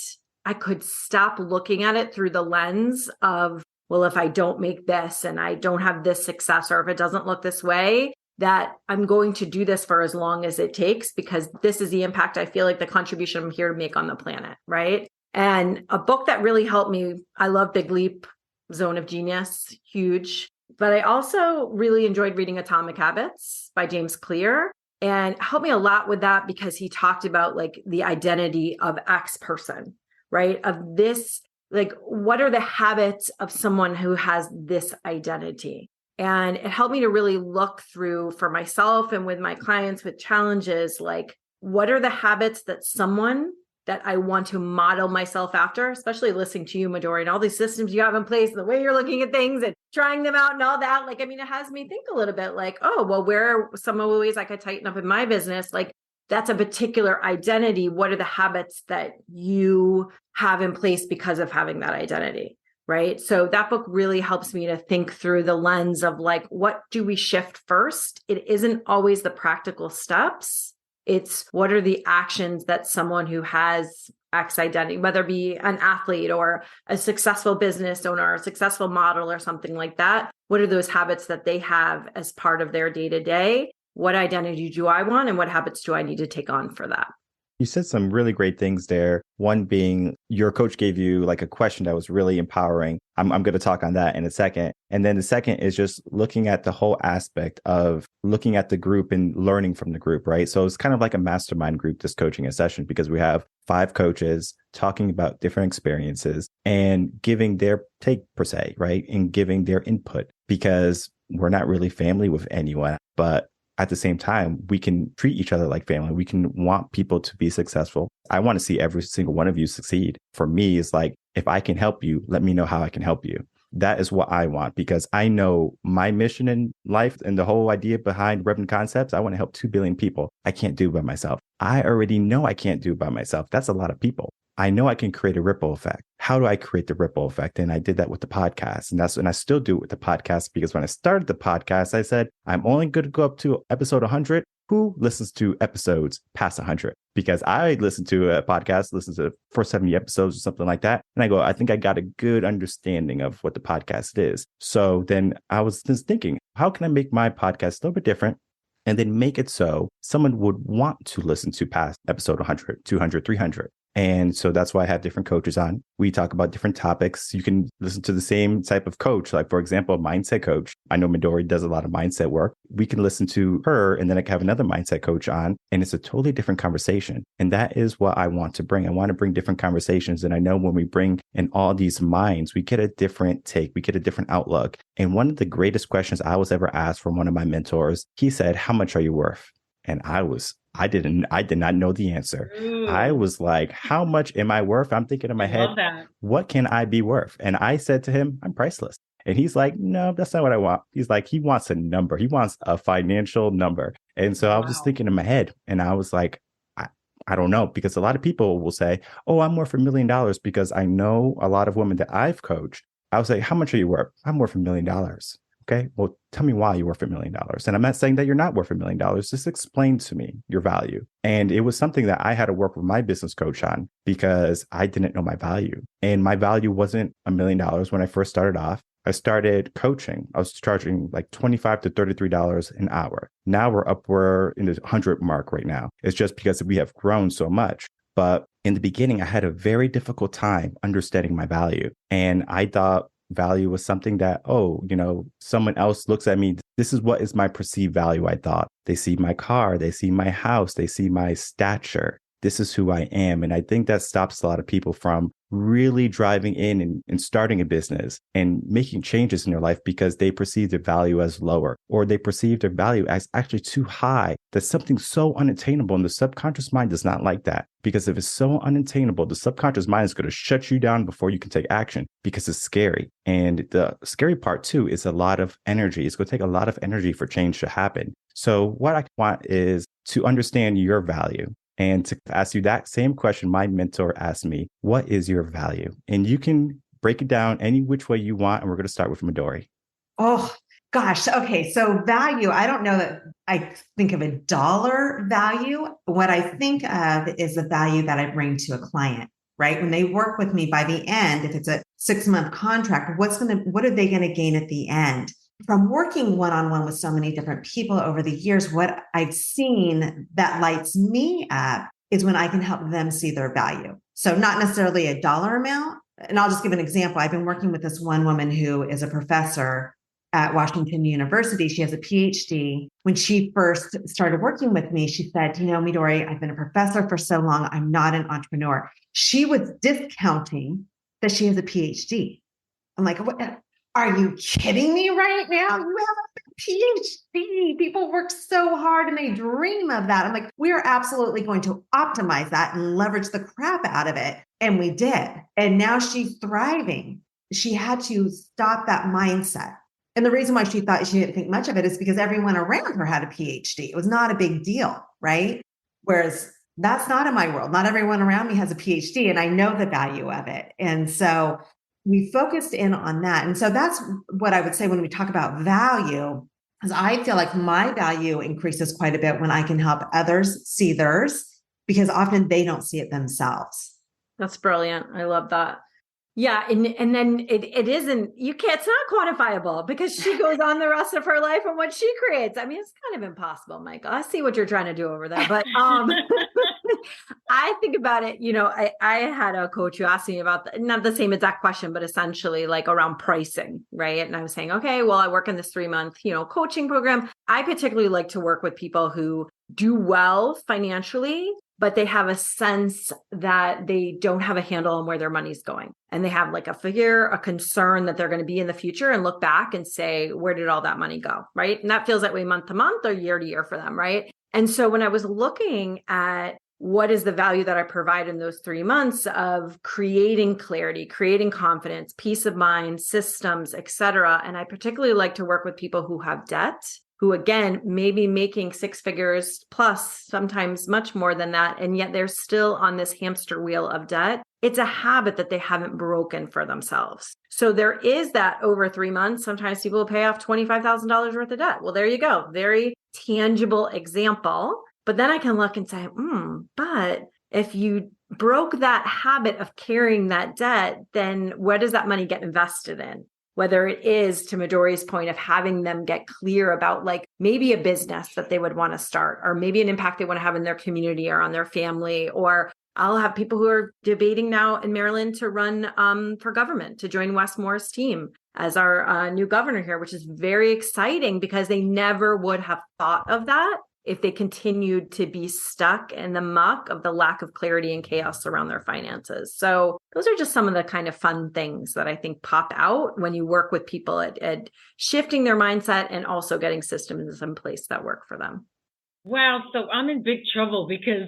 I could stop looking at it through the lens of, well, if I don't make this and I don't have this success, or if it doesn't look this way, that I'm going to do this for as long as it takes, because this is the impact I feel like the contribution I'm here to make on the planet, right? And a book that really helped me, I love Big Leap, Zone of Genius, huge. But I also really enjoyed reading Atomic Habits by James Clear, and helped me a lot with that because he talked about like the identity of X person, right? Of this, like, what are the habits of someone who has this identity? And it helped me to really look through for myself and with my clients with challenges, like what are the habits that someone that I want to model myself after, especially listening to you, Midori, and all these systems you have in place, the way you're looking at things and trying them out and all that. Like, I mean, it has me think a little bit like, oh, well, where are some of the ways I could tighten up in my business? Like, that's a particular identity. What are the habits that you have in place because of having that identity? Right. So that book really helps me to think through the lens of like, what do we shift first? It isn't always the practical steps. It's what are the actions that someone who has X identity, whether it be an athlete or a successful business owner, or a successful model or something like that. What are those habits that they have as part of their day to day? What identity do I want? And what habits do I need to take on for that? You said some really great things there. One being your coach gave you like a question that was really empowering. I'm going to talk on that in a second. And then the second is just looking at the whole aspect of looking at the group and learning from the group, right? So it's kind of like a mastermind group, this coaching a session, because we have 5 coaches talking about different experiences and giving their take per se, right? And giving their input, because we're not really family with anyone, but at the same time, we can treat each other like family. We can want people to be successful. I want to see every single one of you succeed. For me, it's like, if I can help you, let me know how I can help you. That is what I want, because I know my mission in life and the whole idea behind Reven Concepts. I want to help 2 billion people. I can't do it by myself. I already know I can't do it by myself. That's a lot of people. I know I can create a ripple effect. How do I create the ripple effect? And I did that with the podcast. And I still do it with the podcast, because when I started the podcast, I said, I'm only going to go up to episode 100. Who listens to episodes past 100? Because I listen to a podcast, listen to the first 70 episodes or something like that. And I go, I think I got a good understanding of what the podcast is. So then I was just thinking, how can I make my podcast a little bit different? And then make it so someone would want to listen to past episode 100, 200, 300. And so that's why I have different coaches on. We talk about different topics. You can listen to the same type of coach, like, for example, a mindset coach. I know Midori does a lot of mindset work. We can listen to her, and then I can have another mindset coach on, and it's a totally different conversation. And that is what I want to bring. I want to bring different conversations. And I know when we bring in all these minds, we get a different take, we get a different outlook. And one of the greatest questions I was ever asked from one of my mentors, he said, how much are you worth? And I did not know the answer. Ooh. I was like, how much am I worth? I'm thinking in my head, what can I be worth? And I said to him, I'm priceless. And he's like, no, that's not what I want. He's like, he wants a number. He wants a financial number. And so I was just thinking in my head, and I was like, I don't know, because a lot of people will say, oh, I'm worth $1 million because I know a lot of women that I've coached. I'll say, how much are you worth? I'm worth $1 million. Okay, well, tell me why you're worth $1 million. And I'm not saying that you're not worth $1 million. Just explain to me your value. And it was something that I had to work with my business coach on because I didn't know my value. And my value wasn't $1 million when I first started off. I started coaching. I was charging like $25 to $33 an hour. Now we're in the 100 mark right now. It's just because we have grown so much. But in the beginning, I had a very difficult time understanding my value. And I thought value was something that, oh, someone else looks at me. This is what is my perceived value, I thought. They see my car, they see my house, they see my stature. This is who I am. And I think that stops a lot of people from really driving in and starting a business and making changes in their life because they perceive their value as lower, or they perceive their value as actually too high. That's something so unattainable. And the subconscious mind does not like that, because if it's so unattainable, the subconscious mind is going to shut you down before you can take action because it's scary. And the scary part too is a lot of energy. It's going to take a lot of energy for change to happen. So what I want is to understand your value. And to ask you that same question, my mentor asked me, what is your value? And you can break it down any which way you want. And we're going to start with Midori. Oh, gosh. Okay. So value, I don't know that I think of a dollar value. What I think of is the value that I bring to a client, right? When they work with me, by the end, if it's a 6-month contract, what are they going to gain at the end? From working one-on-one with so many different people over the years, what I've seen that lights me up is when I can help them see their value. So not necessarily a dollar amount. And I'll just give an example. I've been working with this one woman who is a professor at Washington University. She has a PhD. When she first started working with me, she said, Midori, I've been a professor for so long. I'm not an entrepreneur. She was discounting that she has a PhD. I'm like, what? Are you kidding me right now? You have a PhD. People work so hard and they dream of that. I'm like, we are absolutely going to optimize that and leverage the crap out of it. And we did. And now she's thriving. She had to stop that mindset. And the reason why she thought she didn't think much of it is because everyone around her had a PhD. It was not a big deal, right? Whereas that's not in my world. Not everyone around me has a PhD, and I know the value of it. And so we focused in on that. And so that's what I would say when we talk about value, is I feel like my value increases quite a bit when I can help others see theirs, because often they don't see it themselves. That's brilliant. I love that. Yeah. And then it isn't, it's not quantifiable, because she goes on the rest of her life and what she creates. I mean, it's kind of impossible, Michael. I see what you're trying to do over there, but I think about it, I had a coach who asked me about not the same exact question, but essentially like around pricing, right? And I was saying, okay, well, I work in this 3-month, coaching program. I particularly like to work with people who do well financially, but they have a sense that they don't have a handle on where their money's going. And they have like a figure, a concern that they're going to be in the future and look back and say, where did all that money go? Right. And that feels that way month to month or year to year for them. Right. And so when I was looking at what is the value that I provide in those 3 months of creating clarity, creating confidence, peace of mind, systems, et cetera. And I particularly like to work with people who have debt, who, again, may be making 6 figures plus, sometimes much more than that, and yet they're still on this hamster wheel of debt. It's a habit that they haven't broken for themselves. So there is that over 3 months. Sometimes people will pay off $25,000 worth of debt. Well, there you go. Very tangible example. But then I can look and say, but if you broke that habit of carrying that debt, then where does that money get invested in? Whether it is, to Midori's point, of having them get clear about like maybe a business that they would want to start, or maybe an impact they want to have in their community or on their family. Or I'll have people who are debating now in Maryland to run for government, to join Wes Moore's team as our new governor here, which is very exciting because they never would have thought of that if they continued to be stuck in the muck of the lack of clarity and chaos around their finances. So those are just some of the kind of fun things that I think pop out when you work with people at shifting their mindset and also getting systems in place that work for them. Wow. So I'm in big trouble because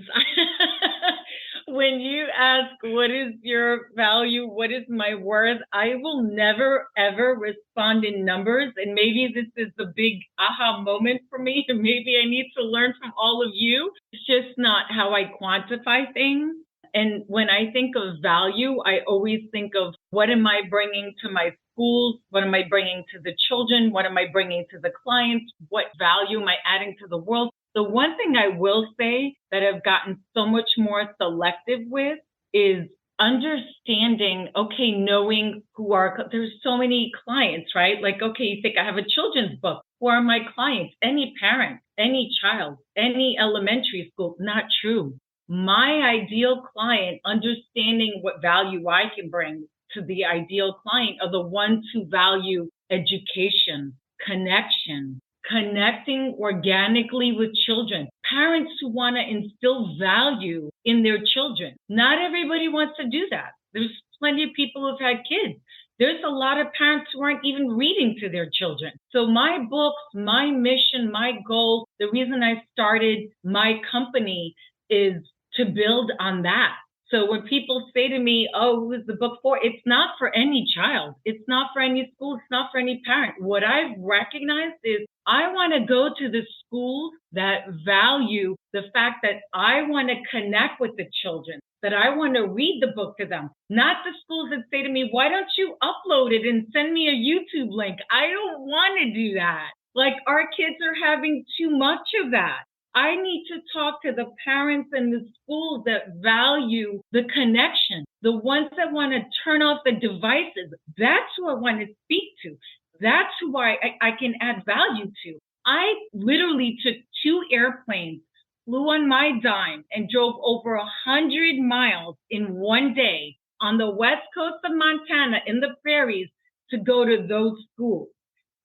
when you ask, what is your value? What is my worth? I will never, ever respond in numbers. And maybe this is a big aha moment for me. And maybe I need to learn from all of you. It's just not how I quantify things. And when I think of value, I always think of what am I bringing to my schools? What am I bringing to the children? What am I bringing to the clients? What value am I adding to the world? The one thing I will say that I've gotten so much more selective with is understanding, okay, knowing there's so many clients, right? Like, okay, you think I have a children's book. Who are my clients? Any parent, any child, any elementary school. Not true. My ideal client, understanding what value I can bring to the ideal client, are the ones who value education, connection, connecting organically with children, parents who want to instill value in their children. Not everybody wants to do that. There's plenty of people who've had kids. There's a lot of parents who aren't even reading to their children. So my books, my mission, my goal, the reason I started my company is to build on that. So when people say to me, oh, who is the book for? It's not for any child. It's not for any school. It's not for any parent. What I've recognized is I want to go to the schools that value the fact that I want to connect with the children, that I want to read the book to them. Not the schools that say to me, why don't you upload it and send me a YouTube link? I don't want to do that. Like, our kids are having too much of that. I need to talk to the parents and the schools that value the connection, the ones that want to turn off the devices. That's who I want to speak to. That's who I can add value to. I literally took 2 airplanes, flew on my dime, and drove over 100 miles in one day on the west coast of Montana in the prairies to go to those schools.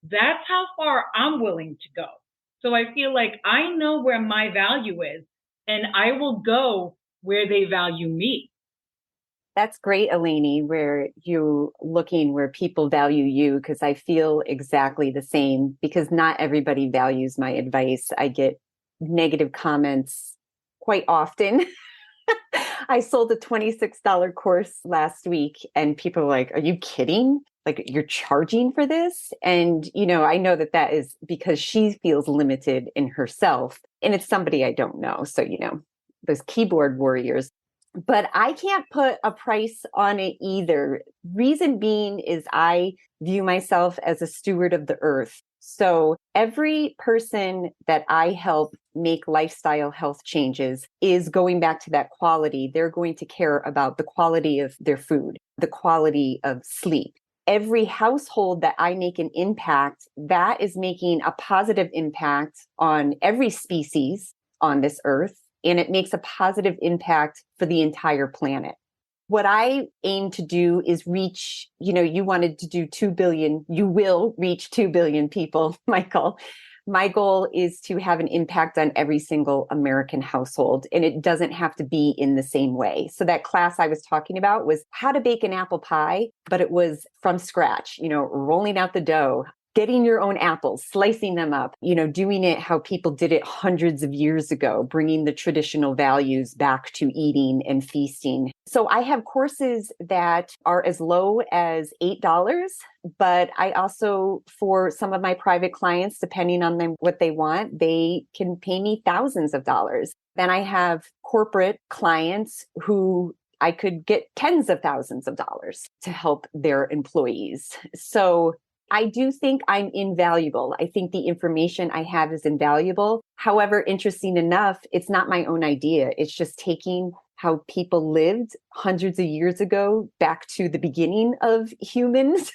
That's how far I'm willing to go. So I feel like I know where my value is, and I will go where they value me. That's great, Eleni, where you're looking where people value you, because I feel exactly the same, because not everybody values my advice. I get negative comments quite often. I sold a $26 course last week and people are like, are you kidding? Like, you're charging for this? And, I know that is because she feels limited in herself, and it's somebody I don't know. So, those keyboard warriors, but I can't put a price on it either. Reason being is I view myself as a steward of the earth. So every person that I help make lifestyle health changes is going back to that quality. They're going to care about the quality of their food, the quality of sleep. Every household that I make an impact, that is making a positive impact on every species on this earth. And it makes a positive impact for the entire planet. What I aim to do is reach, you wanted to do 2 billion, you will reach 2 billion people, Michael. My goal is to have an impact on every single American household, and it doesn't have to be in the same way. So that class I was talking about was how to bake an apple pie, but it was from scratch, rolling out the dough, getting your own apples, slicing them up, doing it how people did it hundreds of years ago, bringing the traditional values back to eating and feasting. So I have courses that are as low as $8, but I also, for some of my private clients, depending on what they want, they can pay me thousands of dollars. Then I have corporate clients who I could get tens of thousands of dollars to help their employees. So I do think I'm invaluable. I think the information I have is invaluable. However, interesting enough, it's not my own idea. It's just taking how people lived hundreds of years ago back to the beginning of humans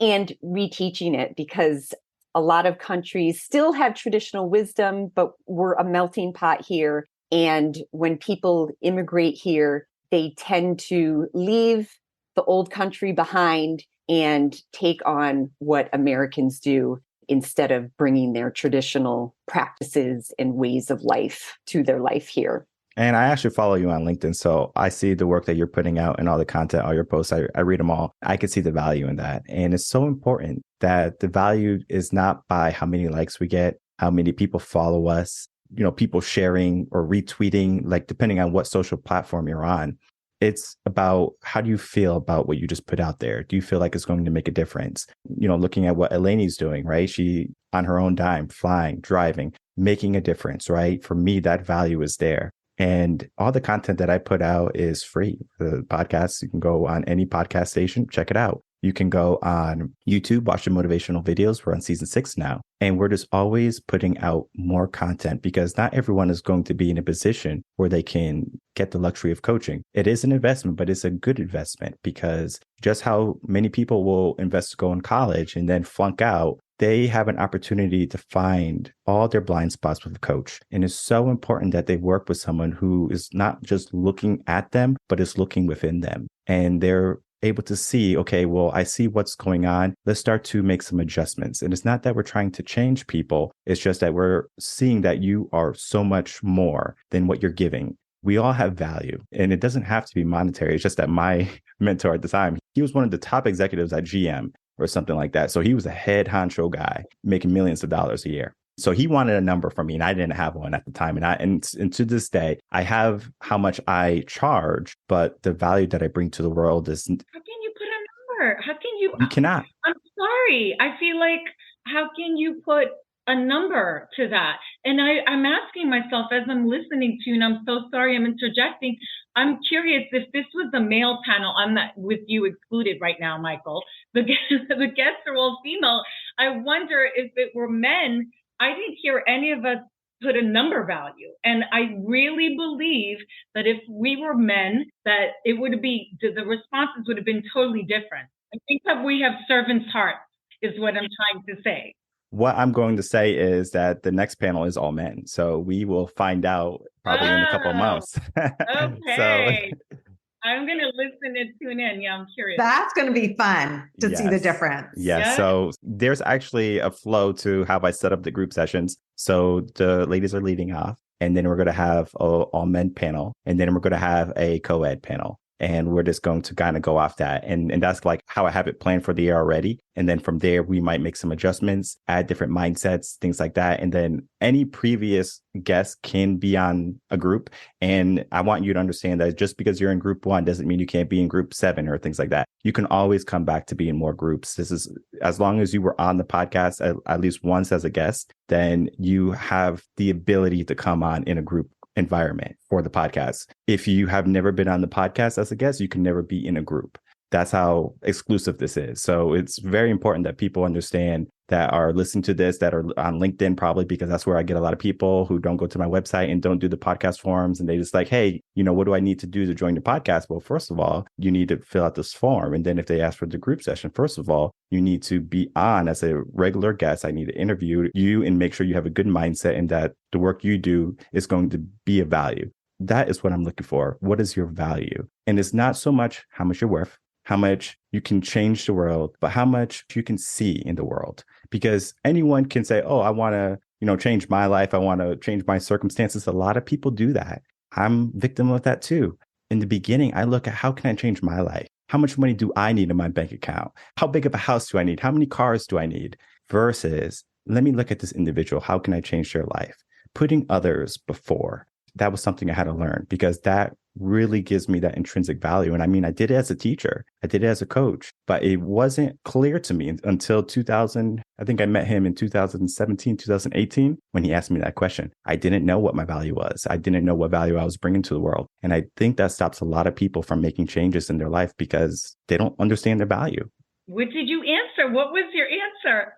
and reteaching it, because a lot of countries still have traditional wisdom, but we're a melting pot here. And when people immigrate here, they tend to leave the old country behind and take on what Americans do instead of bringing their traditional practices and ways of life to their life here. And I actually follow you on LinkedIn. So I see the work that you're putting out and all the content, all your posts. I read them all. I can see the value in that. And it's so important that the value is not by how many likes we get, how many people follow us. people sharing or retweeting, like depending on what social platform you're on. It's about how do you feel about what you just put out there? Do you feel like it's going to make a difference? Looking at what Eleni's doing, right? She on her own dime, flying, driving, making a difference, right? For me, that value is there. And all the content that I put out is free. The podcast, you can go on any podcast station, check it out. You can go on YouTube, watch the motivational videos. We're on season 6 now. And we're just always putting out more content because not everyone is going to be in a position where they can get the luxury of coaching. It is an investment, but it's a good investment because just how many people will invest to go in college and then flunk out, they have an opportunity to find all their blind spots with a coach. And it's so important that they work with someone who is not just looking at them, but is looking within them. And they're able to see, okay, well, I see what's going on. Let's start to make some adjustments. And it's not that we're trying to change people. It's just that we're seeing that you are so much more than what you're giving. We all have value, and it doesn't have to be monetary. It's just that my mentor at the time, he was one of the top executives at GM or something like that. So he was a head honcho guy making millions of dollars a year. So he wanted a number from me and I didn't have one at the time. And to this day, I have how much I charge, but the value that I bring to the world is. How can you put a number? How can you? You cannot. I'm sorry. I feel like, how can you put a number to that? And I'm asking myself as I'm listening to you, and I'm so sorry I'm interjecting. I'm curious if this was a male panel. I'm not with you excluded right now, Michael. The guests are all female. I wonder if it were men. I didn't hear any of us put a number value. And I really believe that if we were men, that it would be, the responses would have been totally different. I think that we have servants' hearts is what I'm trying to say. What I'm going to say is that the next panel is all men. So we will find out probably in a couple of months. Okay. So I'm going to listen and tune in. Yeah, I'm curious. That's going to be fun to see the difference. Yes. So there's actually a flow to how I set up the group sessions. So the ladies are leading off, and then we're going to have an all men panel, and then we're going to have a co-ed panel. And we're just going to kind of go off that. And that's like how I have it planned for the year already. And then from there, we might make some adjustments, add different mindsets, things like that. And then any previous guest can be on a group. And I want you to understand that just because you're in group 1 doesn't mean you can't be in group 7 or things like that. You can always come back to be in more groups. This is as long as you were on the podcast at least once as a guest, then you have the ability to come on in a group environment for the podcast. If you have never been on the podcast as a guest, you can never be in a group. That's how exclusive this is. So it's very important that people understand that are listening to this, that are on LinkedIn, probably because that's where I get a lot of people who don't go to my website and don't do the podcast forums. And they just like, hey, what do I need to do to join the podcast? Well, first of all, you need to fill out this form. And then if they ask for the group session, first of all, you need to be on as a regular guest. I need to interview you and make sure you have a good mindset and that the work you do is going to be of value. That is what I'm looking for. What is your value? And it's not so much how much you're worth, how much you can change the world, but how much you can see in the world. Because anyone can say, oh, I want to, change my life. I want to change my circumstances. A lot of people do that. I'm a victim of that too. In the beginning, I look at how can I change my life? How much money do I need in my bank account? How big of a house do I need? How many cars do I need? Versus, let me look at this individual. How can I change their life? Putting others before. That was something I had to learn because that really gives me that intrinsic value. And I mean, I did it as a teacher, I did it as a coach, but it wasn't clear to me until 2000. I think I met him in 2017, 2018, when he asked me that question. I didn't know what my value was. I didn't know what value I was bringing to the world. And I think that stops a lot of people from making changes in their life because they don't understand their value. What did you answer? What was your answer?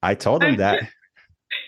I told him that.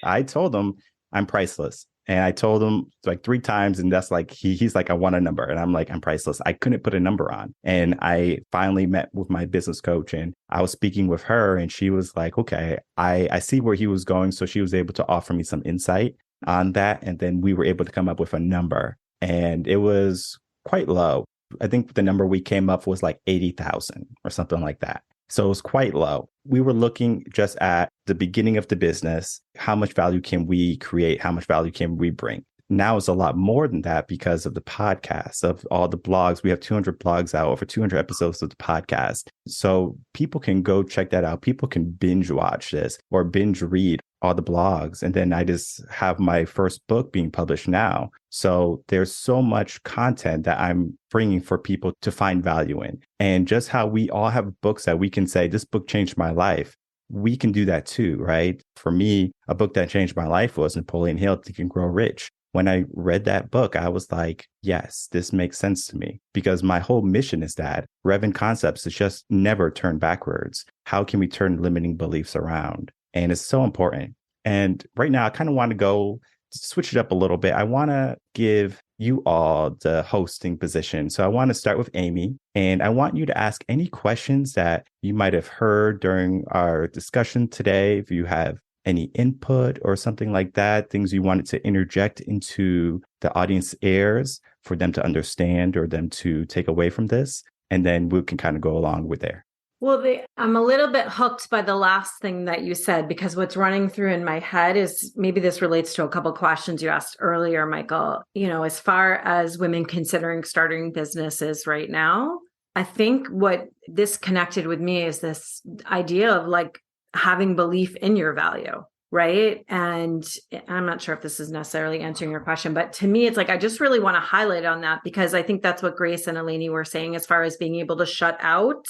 I told him I'm priceless. And I told him like 3 times, and that's like, he's like, I want a number. And I'm like, I'm priceless. I couldn't put a number on. And I finally met with my business coach and I was speaking with her and she was like, okay, I see where he was going. So she was able to offer me some insight on that. And then we were able to come up with a number and it was quite low. I think the number we came up was like 80,000 or something like that. So it was quite low. We were looking just at the beginning of the business. How much value can we create? How much value can we bring? now it's a lot more than that because of the podcast, of all the blogs. We have 200 blogs out, over 200 episodes of the podcast. So people can go check that out. People can binge watch this or binge read all the blogs. And then I just have my first book being published now. So there's so much content that I'm bringing for people to find value in. And just how we all have books that we can say, this book changed my life. We can do that too, right? For me, a book that changed my life was Napoleon Hill, Think and Grow Rich. When I read that book, I was like, yes, this makes sense to me, because my whole mission is that Reven concepts is just never turn backwards. How can we turn limiting beliefs around? And it's so important. And right now, I kind of want to go switch it up a little bit. I want to give you all the hosting position. So I want to start with Amy, and I want you to ask any questions that you might have heard during our discussion today. If you have any input or something like that, things you wanted to interject into the audience ears for them to understand or them to take away from this. And then we can kind of go along with there. Well, I'm a little bit hooked by the last thing that you said, because what's running through in my head is, maybe this relates to a couple of questions you asked earlier, Michael. As far as women considering starting businesses right now, I think what this connected with me is this idea of like having belief in your value, right? And I'm not sure if this is necessarily answering your question, but to me, it's like, I just really want to highlight on that, because I think that's what Grace and Eleni were saying, as far as being able to shut out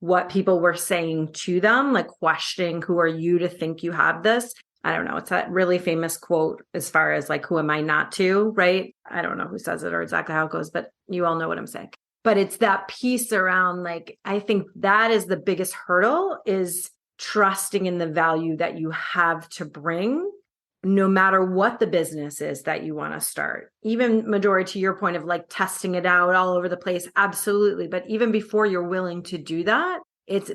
what people were saying to them, like questioning, who are you to think you have this? I don't know. It's that really famous quote as far as like, who am I not to, right? I don't know who says it or exactly how it goes, but you all know what I'm saying. But it's that piece around, like, I think that is the biggest hurdle, is trusting in the value that you have to bring, no matter what the business is that you want to start. Even Midori, to your point of like testing it out all over the place, absolutely. But even before you're willing to do that, it's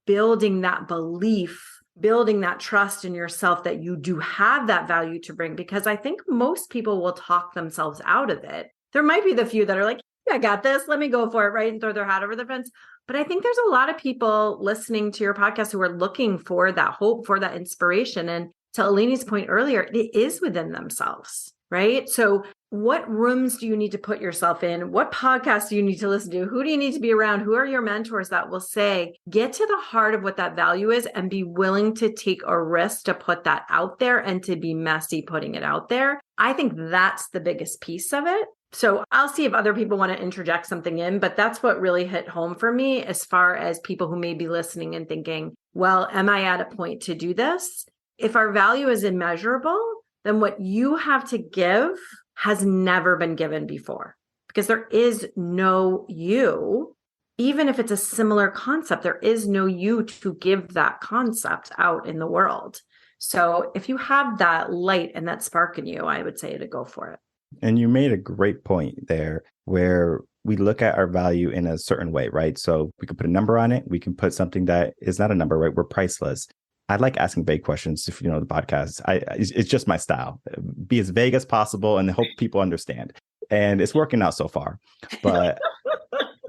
building that belief, building that trust in yourself that you do have that value to bring. Because I think most people will talk themselves out of it. There might be the few that are like, yeah, I got this, let me go for it, right? And throw their hat over the fence. But I think there's a lot of people listening to your podcast who are looking for that hope, for that inspiration. And to Eleni's point earlier, it is within themselves, right? So what rooms do you need to put yourself in? What podcasts do you need to listen to? Who do you need to be around? Who are your mentors that will say, get to the heart of what that value is and be willing to take a risk to put that out there and to be messy putting it out there? I think that's the biggest piece of it. So I'll see if other people want to interject something in, but that's what really hit home for me, as far as people who may be listening and thinking, well, am I at a point to do this? If our value is immeasurable, then what you have to give has never been given before, because there is no you. Even if it's a similar concept, there is no you to give that concept out in the world. So if you have that light and that spark in you, I would say to go for it. And you made a great point there, where we look at our value in a certain way, right? So we can put a number on it. We can put something that is not a number, right? We're priceless. I like asking vague questions. If you know the podcast, it's just my style. Be as vague as possible and hope people understand. And it's working out so far. But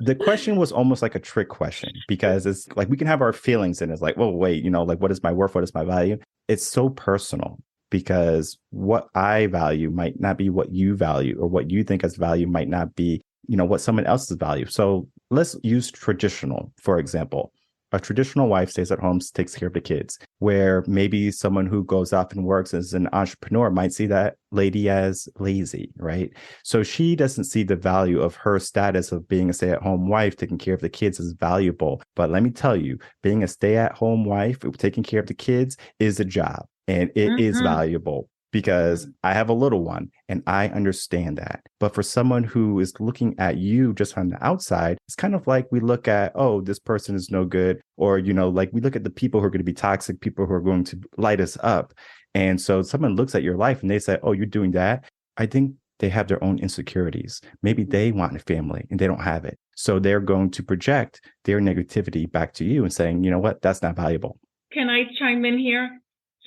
the question was almost like a trick question, because it's like we can have our feelings and it's like, well, wait, like, what is my worth? What is my value? It's so personal, because what I value might not be what you value, or what you think as value might not be, what someone else's value. So let's use traditional, for example. A traditional wife stays at home, takes care of the kids, where maybe someone who goes off and works as an entrepreneur might see that lady as lazy, right? So she doesn't see the value of her status of being a stay-at-home wife, taking care of the kids, as valuable. But let me tell you, being a stay-at-home wife, taking care of the kids is a job, and it is valuable. Because I have a little one and I understand that. But for someone who is looking at you just on the outside, it's kind of like we look at, oh, this person is no good. Or, like we look at the people who are going to be toxic, people who are going to light us up. And so someone looks at your life and they say, oh, you're doing that. I think they have their own insecurities. Maybe they want a family and they don't have it. So they're going to project their negativity back to you and saying, you know what, that's not valuable. Can I chime in here?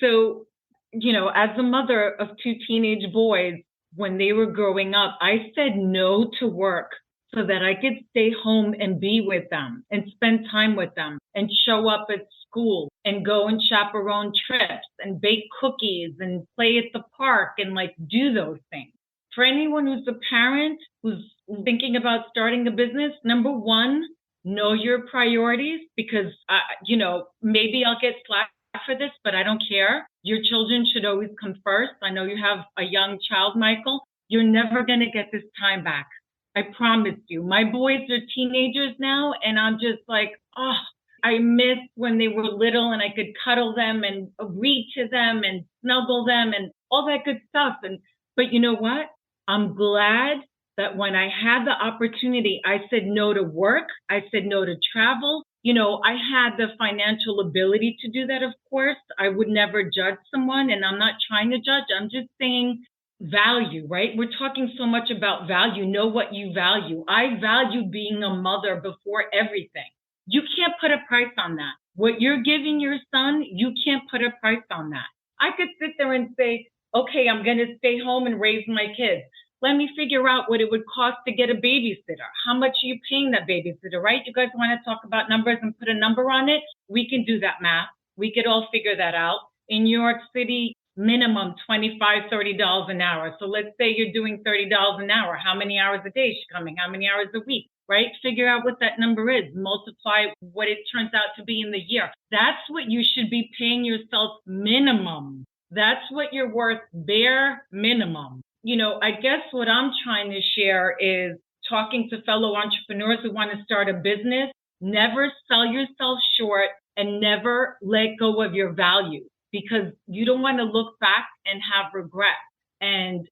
So, as a mother of two teenage boys, when they were growing up, I said no to work so that I could stay home and be with them and spend time with them and show up at school and go and chaperone trips and bake cookies and play at the park and do those things. For anyone who's a parent who's thinking about starting a business, number one, know your priorities, because, maybe I'll get slack for this, but I don't care. Your children should always come first. I know you have a young child, Michael. You're never going to get this time back. I promise you. My boys are teenagers now, and I'm just like, I miss when they were little and I could cuddle them and read to them and snuggle them and all that good stuff. But you know what? I'm glad that when I had the opportunity, I said no to work. I said no to travel. I had the financial ability to do that, of course. I would never judge someone, and I'm not trying to judge. I'm just saying value, right? We're talking so much about value. Know what you value. I value being a mother before everything. You can't put a price on that. What you're giving your son, you can't put a price on that. I could sit there and say, okay, I'm going to stay home and raise my kids. Let me figure out what it would cost to get a babysitter. How much are you paying that babysitter, right? You guys want to talk about numbers and put a number on it? We can do that math. We could all figure that out. In New York City, minimum $25, $30 an hour. So let's say you're doing $30 an hour. How many hours a day is she coming? How many hours a week, right? Figure out what that number is. Multiply what it turns out to be in the year. That's what you should be paying yourself minimum. That's what you're worth, bare minimum. I guess what I'm trying to share is talking to fellow entrepreneurs who want to start a business. Never sell yourself short and never let go of your value, because you don't want to look back and have regret. And,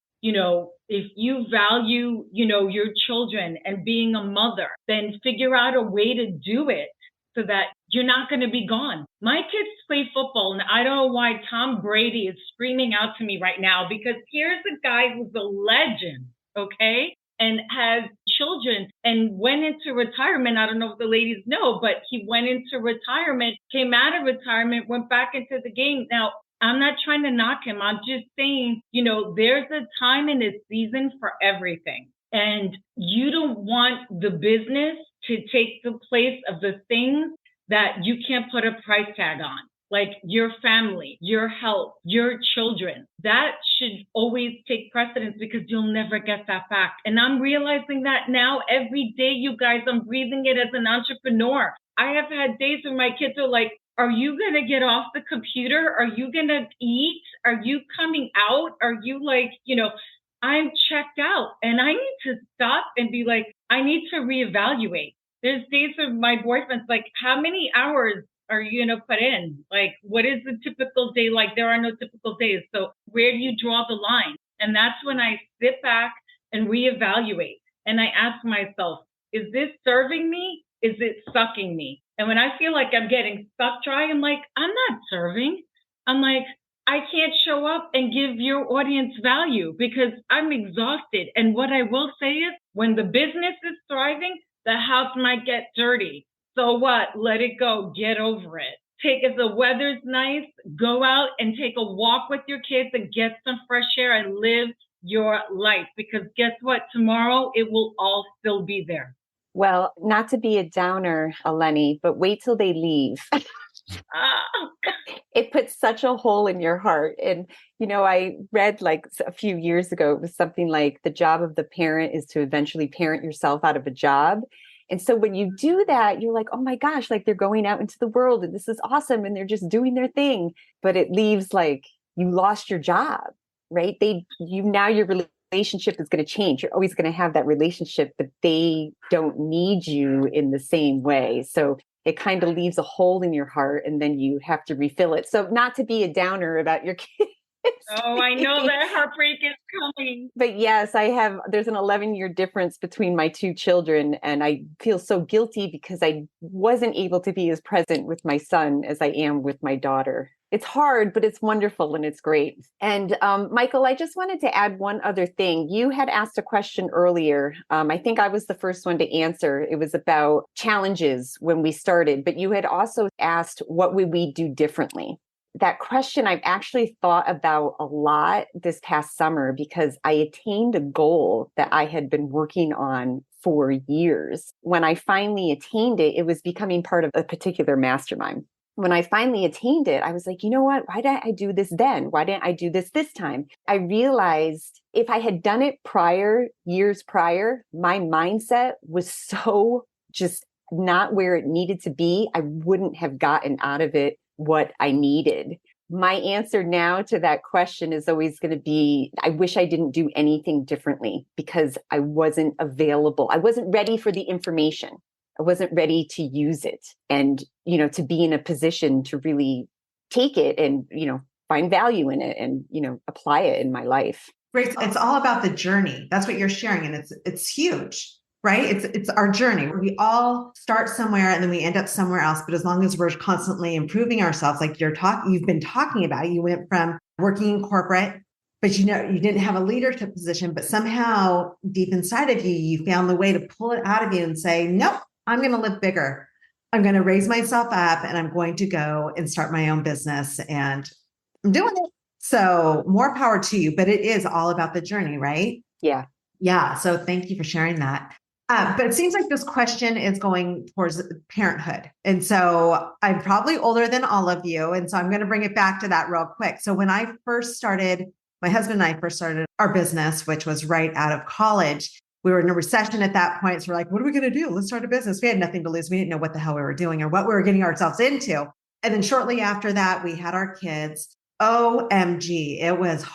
if you value, your children and being a mother, then figure out a way to do it so that you're not going to be gone. My kids play football, and I don't know why Tom Brady is screaming out to me right now, because here's a guy who's a legend, okay, and has children and went into retirement. I don't know if the ladies know, but he went into retirement, came out of retirement, went back into the game. Now, I'm not trying to knock him. I'm just saying, there's a time and a season for everything. And you don't want the business to take the place of the things that you can't put a price tag on, like your family, your health, your children. That should always take precedence, because you'll never get that back. And I'm realizing that now every day, you guys. I'm breathing it as an entrepreneur. I have had days where my kids are like, are you going to get off the computer? Are you going to eat? Are you coming out? Are you like, I'm checked out, and I need to stop and be like, I need to reevaluate. There's days where my boyfriend's like, how many hours are you going to put in? Like, what is the typical day? Like, there are no typical days. So where do you draw the line? And that's when I sit back and reevaluate. And I ask myself, is this serving me? Is it sucking me? And when I feel like I'm getting sucked dry, I'm like, I'm not serving. I'm like, I can't show up and give your audience value because I'm exhausted. And what I will say is, when the business is thriving, the house might get dirty. So what? Let it go. Get over it. If the weather's nice, go out and take a walk with your kids and get some fresh air and live your life. Because guess what? Tomorrow, it will all still be there. Well, not to be a downer, Eleni, but wait till they leave. It puts such a hole in your heart. And, I read like a few years ago, it was something like the job of the parent is to eventually parent yourself out of a job. And so when you do that, you're like, oh my gosh, like they're going out into the world and this is awesome. And they're just doing their thing. But it leaves like you lost your job, right? Now your relationship is going to change. You're always going to have that relationship, but they don't need you in the same way. So it kind of leaves a hole in your heart, and then you have to refill it. So not to be a downer about your kids. Oh, I know that heartbreak is coming. But yes, there's an 11-year difference between my two children, and I feel so guilty because I wasn't able to be as present with my son as I am with my daughter. It's hard, but it's wonderful and it's great. And Michael, I just wanted to add one other thing. You had asked a question earlier. I think I was the first one to answer. It was about challenges when we started, but you had also asked, what would we do differently? That question I've actually thought about a lot this past summer, because I attained a goal that I had been working on for years. When I finally attained it, it was becoming part of a particular mastermind. when I finally attained it, I was like, you know what? Why didn't I do this then? Why didn't I do this time? I realized if I had done it years prior, my mindset was so just not where it needed to be. I wouldn't have gotten out of it what I needed. My answer now to that question is always going to be, I wish I didn't do anything differently because I wasn't available. I wasn't ready for the information. I wasn't ready to use it and, to be in a position to really take it and, find value in it and, apply it in my life. Great. It's all about the journey. That's what you're sharing. And it's huge, right? It's our journey. We all start somewhere and then we end up somewhere else. But as long as we're constantly improving ourselves, like you've been talking about, you went from working in corporate, but you didn't have a leadership position, but somehow deep inside of you, you found the way to pull it out of you and say, nope, I'm going to live bigger. I'm going to raise myself up and I'm going to go and start my own business and I'm doing it. So more power to you, but it is all about the journey, right? Yeah. Yeah. So thank you for sharing that. But it seems like this question is going towards parenthood. And so I'm probably older than all of you. And so I'm going to bring it back to that real quick. So when I first started, my husband and I first started our business, which was right out of college. We were in a recession at that point. So we're like, what are we going to do? Let's start a business. We had nothing to lose. We didn't know what the hell we were doing or what we were getting ourselves into. And then shortly after that, we had our kids. OMG, it was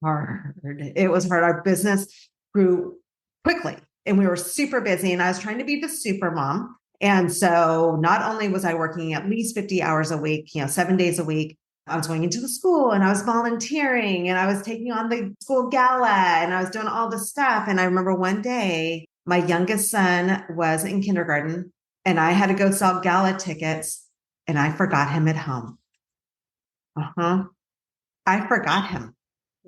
hard. It was hard. Our business grew quickly and we were super busy and I was trying to be the super mom. And so not only was I working at least 50 hours a week, 7 days a week, I was going into the school and I was volunteering and I was taking on the school gala and I was doing all this stuff. And I remember one day my youngest son was in kindergarten and I had to go sell gala tickets and I forgot him at home. I forgot him.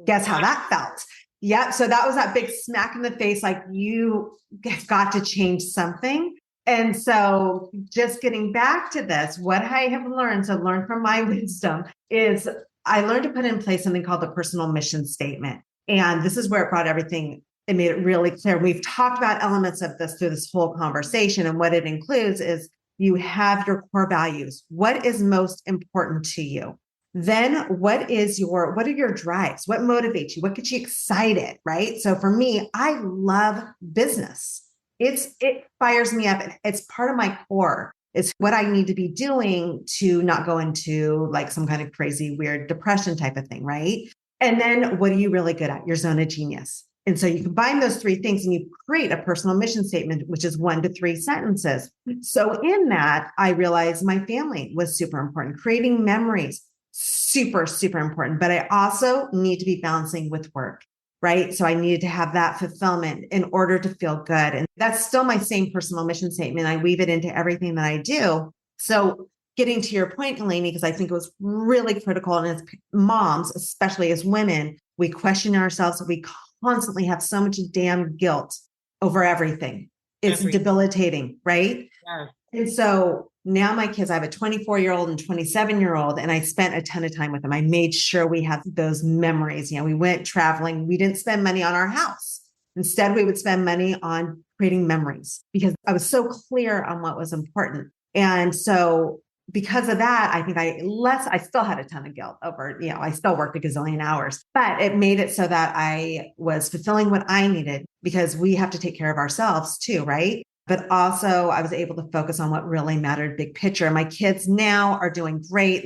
Guess how that felt? Yep. So that was that big smack in the face. Like you have got to change something. And so just getting back to this, what I have learned to learn from my wisdom is I learned to put in place something called the personal mission statement. And this is where it brought everything. It made it really clear. We've talked about elements of this through this whole conversation. And what it includes is you have your core values. What is most important to you? Then what are your drives? What motivates you? What gets you excited, right? So for me, I love business. It fires me up. It's part of my core. It's what I need to be doing to not go into like some kind of crazy, weird depression type of thing, right? And then what are you really good at? Your zone of genius. And so you combine those three things and you create a personal mission statement, which is 1 to 3 sentences. So in that, I realized my family was super important. Creating memories, super, super important. But I also need to be balancing with work, right? So I needed to have that fulfillment in order to feel good. And that's still my same personal mission statement. I weave it into everything that I do. So getting to your point, Eleni, because I think it was really critical. And as moms, especially as women, we question ourselves. We constantly have so much damn guilt over everything. It's debilitating, right? Yeah. And so now my kids, I have a 24-year-old and 27-year-old, and I spent a ton of time with them. I made sure we had those memories. We went traveling. We didn't spend money on our house. Instead, we would spend money on creating memories because I was so clear on what was important. And so because of that, I think I still had a ton of guilt over, I still worked a gazillion hours, but it made it so that I was fulfilling what I needed because we have to take care of ourselves too, right? But also I was able to focus on what really mattered, big picture. My kids now are doing great.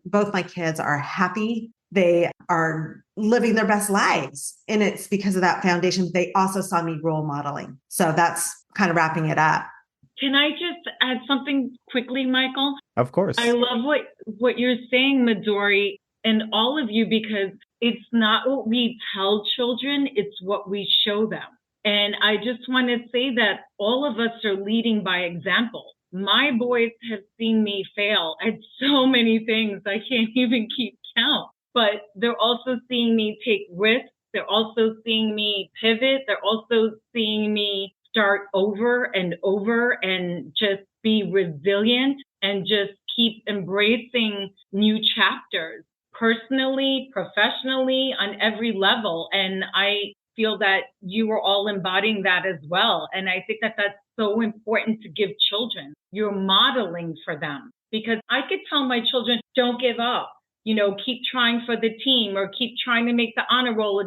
Both my kids are happy. They are living their best lives. And it's because of that foundation. They also saw me role modeling. So that's kind of wrapping it up. Can I just add something quickly, Michael? Of course. I love what you're saying, Midori, and all of you, because it's not what we tell children, it's what we show them. And I just want to say that all of us are leading by example. My boys have seen me fail at so many things I can't even keep count, but they're also seeing me take risks. They're also seeing me pivot. They're also seeing me start over and over and just be resilient and just keep embracing new chapters, personally, professionally, on every level. And I feel that you are all embodying that as well. And I think that that's so important to give children. You're modeling for them. because I could tell my children, don't give up, keep trying for the team or keep trying to make the honor roll.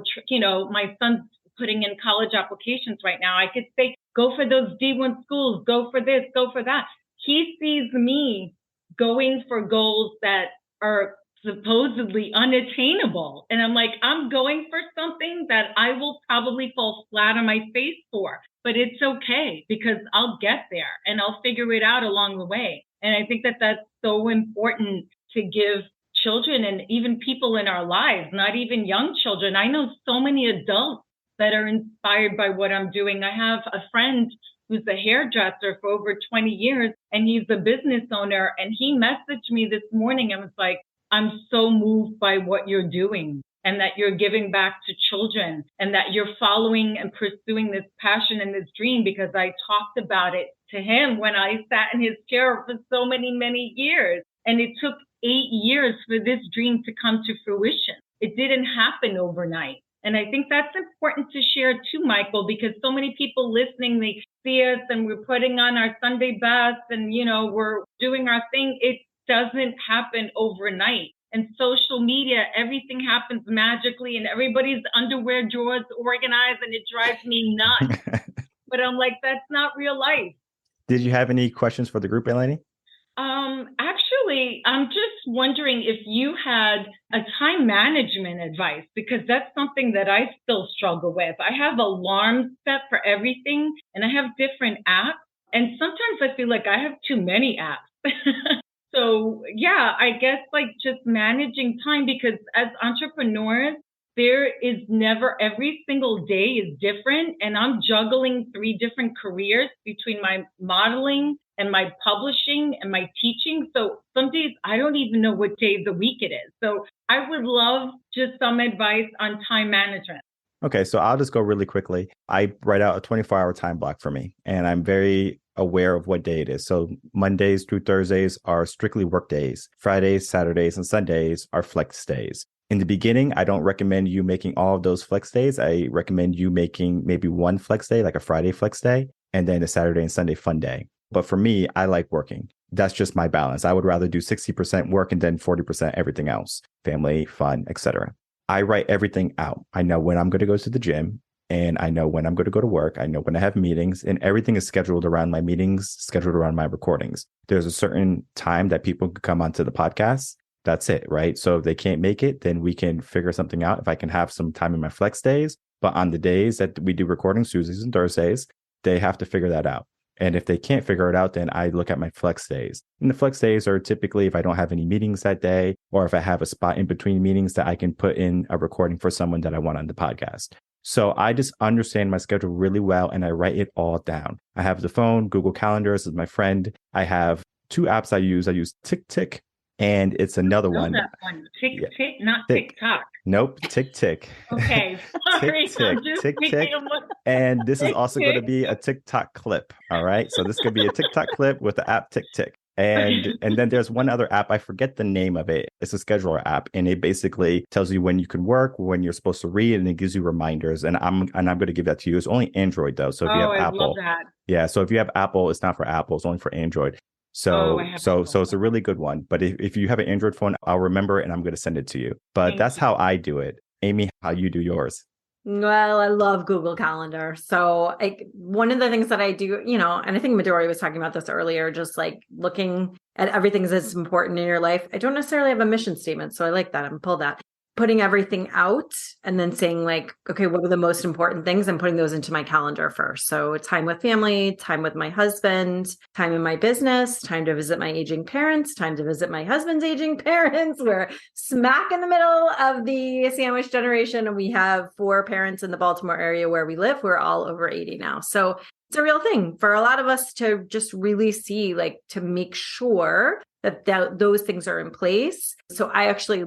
My son's putting in college applications right now. I could say, go for those D1 schools, go for this, go for that. He sees me going for goals that are supposedly unattainable. And I'm like, I'm going for something that I will probably fall flat on my face for, but it's okay because I'll get there and I'll figure it out along the way. And I think that that's so important to give children and even people in our lives, not even young children. I know so many adults that are inspired by what I'm doing. I have a friend who's a hairdresser for over 20 years, and he's a business owner. And he messaged me this morning and was like, I'm so moved by what you're doing and that you're giving back to children and that you're following and pursuing this passion and this dream, because I talked about it to him when I sat in his chair for so many, many years. And it took 8 years for this dream to come to fruition. It didn't happen overnight. And I think that's important to share too, Michael, because so many people listening, they see us and we're putting on our Sunday best and, we're doing our thing. It doesn't happen overnight. And social media, everything happens magically and everybody's underwear drawers organized and it drives me nuts. But I'm like, that's not real life. Did you have any questions for the group, Eleni? Actually, I'm just wondering if you had a time management advice, because that's something that I still struggle with. I have alarms set for everything and I have different apps. And sometimes I feel like I have too many apps. So yeah, I guess like just managing time, because as entrepreneurs, there is never, every single day is different. And I'm juggling 3 different careers between my modeling and my publishing and my teaching. So some days I don't even know what day of the week it is. So I would love just some advice on time management. Okay, so I'll just go really quickly. I write out a 24-hour time block for me, and I'm very aware of what day it is. So Mondays through Thursdays are strictly work days. Fridays, Saturdays, and Sundays are flex days. In the beginning, I don't recommend you making all of those flex days. I recommend you making maybe one flex day, like a Friday flex day, and then a Saturday and Sunday fun day. But for me, I like working. That's just my balance. I would rather do 60% work and then 40% everything else, family, fun, etc. I write everything out. I know when I'm going to go to the gym, and I know when I'm going to go to work. I know when I have meetings, and everything is scheduled around my meetings, scheduled around my recordings. There's a certain time that people can come onto the podcast. That's it, right? So if they can't make it, then we can figure something out. If I can have some time in my flex days, but on the days that we do recordings, Tuesdays and Thursdays, they have to figure that out. And if they can't figure it out, then I look at my flex days. And the flex days are typically if I don't have any meetings that day, or if I have a spot in between meetings that I can put in a recording for someone that I want on the podcast. So I just understand my schedule really well, and I write it all down. I have the phone, Google Calendars is my friend. I have 2 apps I use. I use TickTick, and it's another one. That one. TickTick, not TikTok. Nope, TickTick. Okay, sorry. TickTick. And this is also going to be a TikTok clip. All right, so this could be a TikTok clip with the app TickTick. And then there's one other app. I forget the name of it. It's a scheduler app, and it basically tells you when you can work, when you're supposed to read, and it gives you reminders. And I'm going to give that to you. It's only Android though. So if you have Apple, love that. Yeah. So if you have Apple, it's not for Apple. It's only for Android. So it's a really good one. But if you have an Android phone, I'll remember it and I'm going to send it to you. But that's how I do it. Amy, how you do yours? Well, I love Google Calendar. So one of the things that I do, and I think Midori was talking about this earlier, just like looking at everything that's important in your life. I don't necessarily have a mission statement. So I like that. I'm pull that. Putting everything out and then saying like, okay, what are the most important things? And putting those into my calendar first. So time with family, time with my husband, time in my business, time to visit my aging parents, time to visit my husband's aging parents. We're smack in the middle of the sandwich generation. And we have 4 parents in the Baltimore area where we live. We're all over 80 now. So it's a real thing for a lot of us to just really see, like, to make sure that those things are in place. So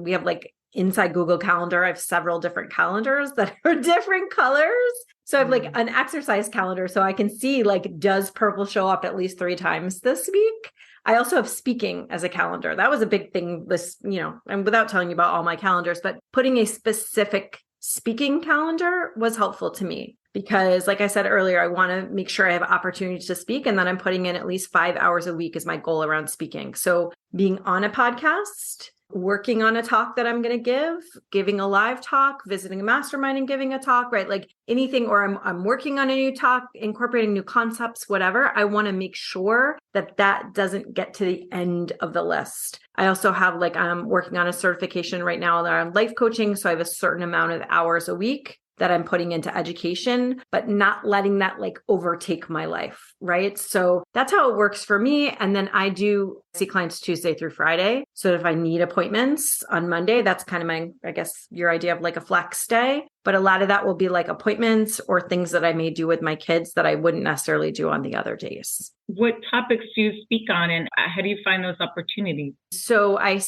we have like, inside Google Calendar, I have several different calendars that are different colors. So I have like an exercise calendar so I can see like, does purple show up at least 3 times this week? I also have speaking as a calendar. That was a big thing and without telling you about all my calendars, but putting a specific speaking calendar was helpful to me. because like I said earlier, I want to make sure I have opportunities to speak, and then I'm putting in at least 5 hours a week is my goal around speaking. So being on a podcast, working on a talk that I'm going to giving a live talk, visiting a mastermind and giving a talk, right? Like anything, or I'm working on a new talk, incorporating new concepts, whatever. I want to make sure that doesn't get to the end of the list. I also have I'm working on a certification right now around life coaching. So I have a certain amount of hours a week that I'm putting into education, but not letting that overtake my life, right? So that's how it works for me. And then I do see clients Tuesday through Friday. So if I need appointments on Monday, that's kind of my, I guess, your idea of a flex day. But a lot of that will be appointments or things that I may do with my kids that I wouldn't necessarily do on the other days. What topics do you speak on, and how do you find those opportunities? So I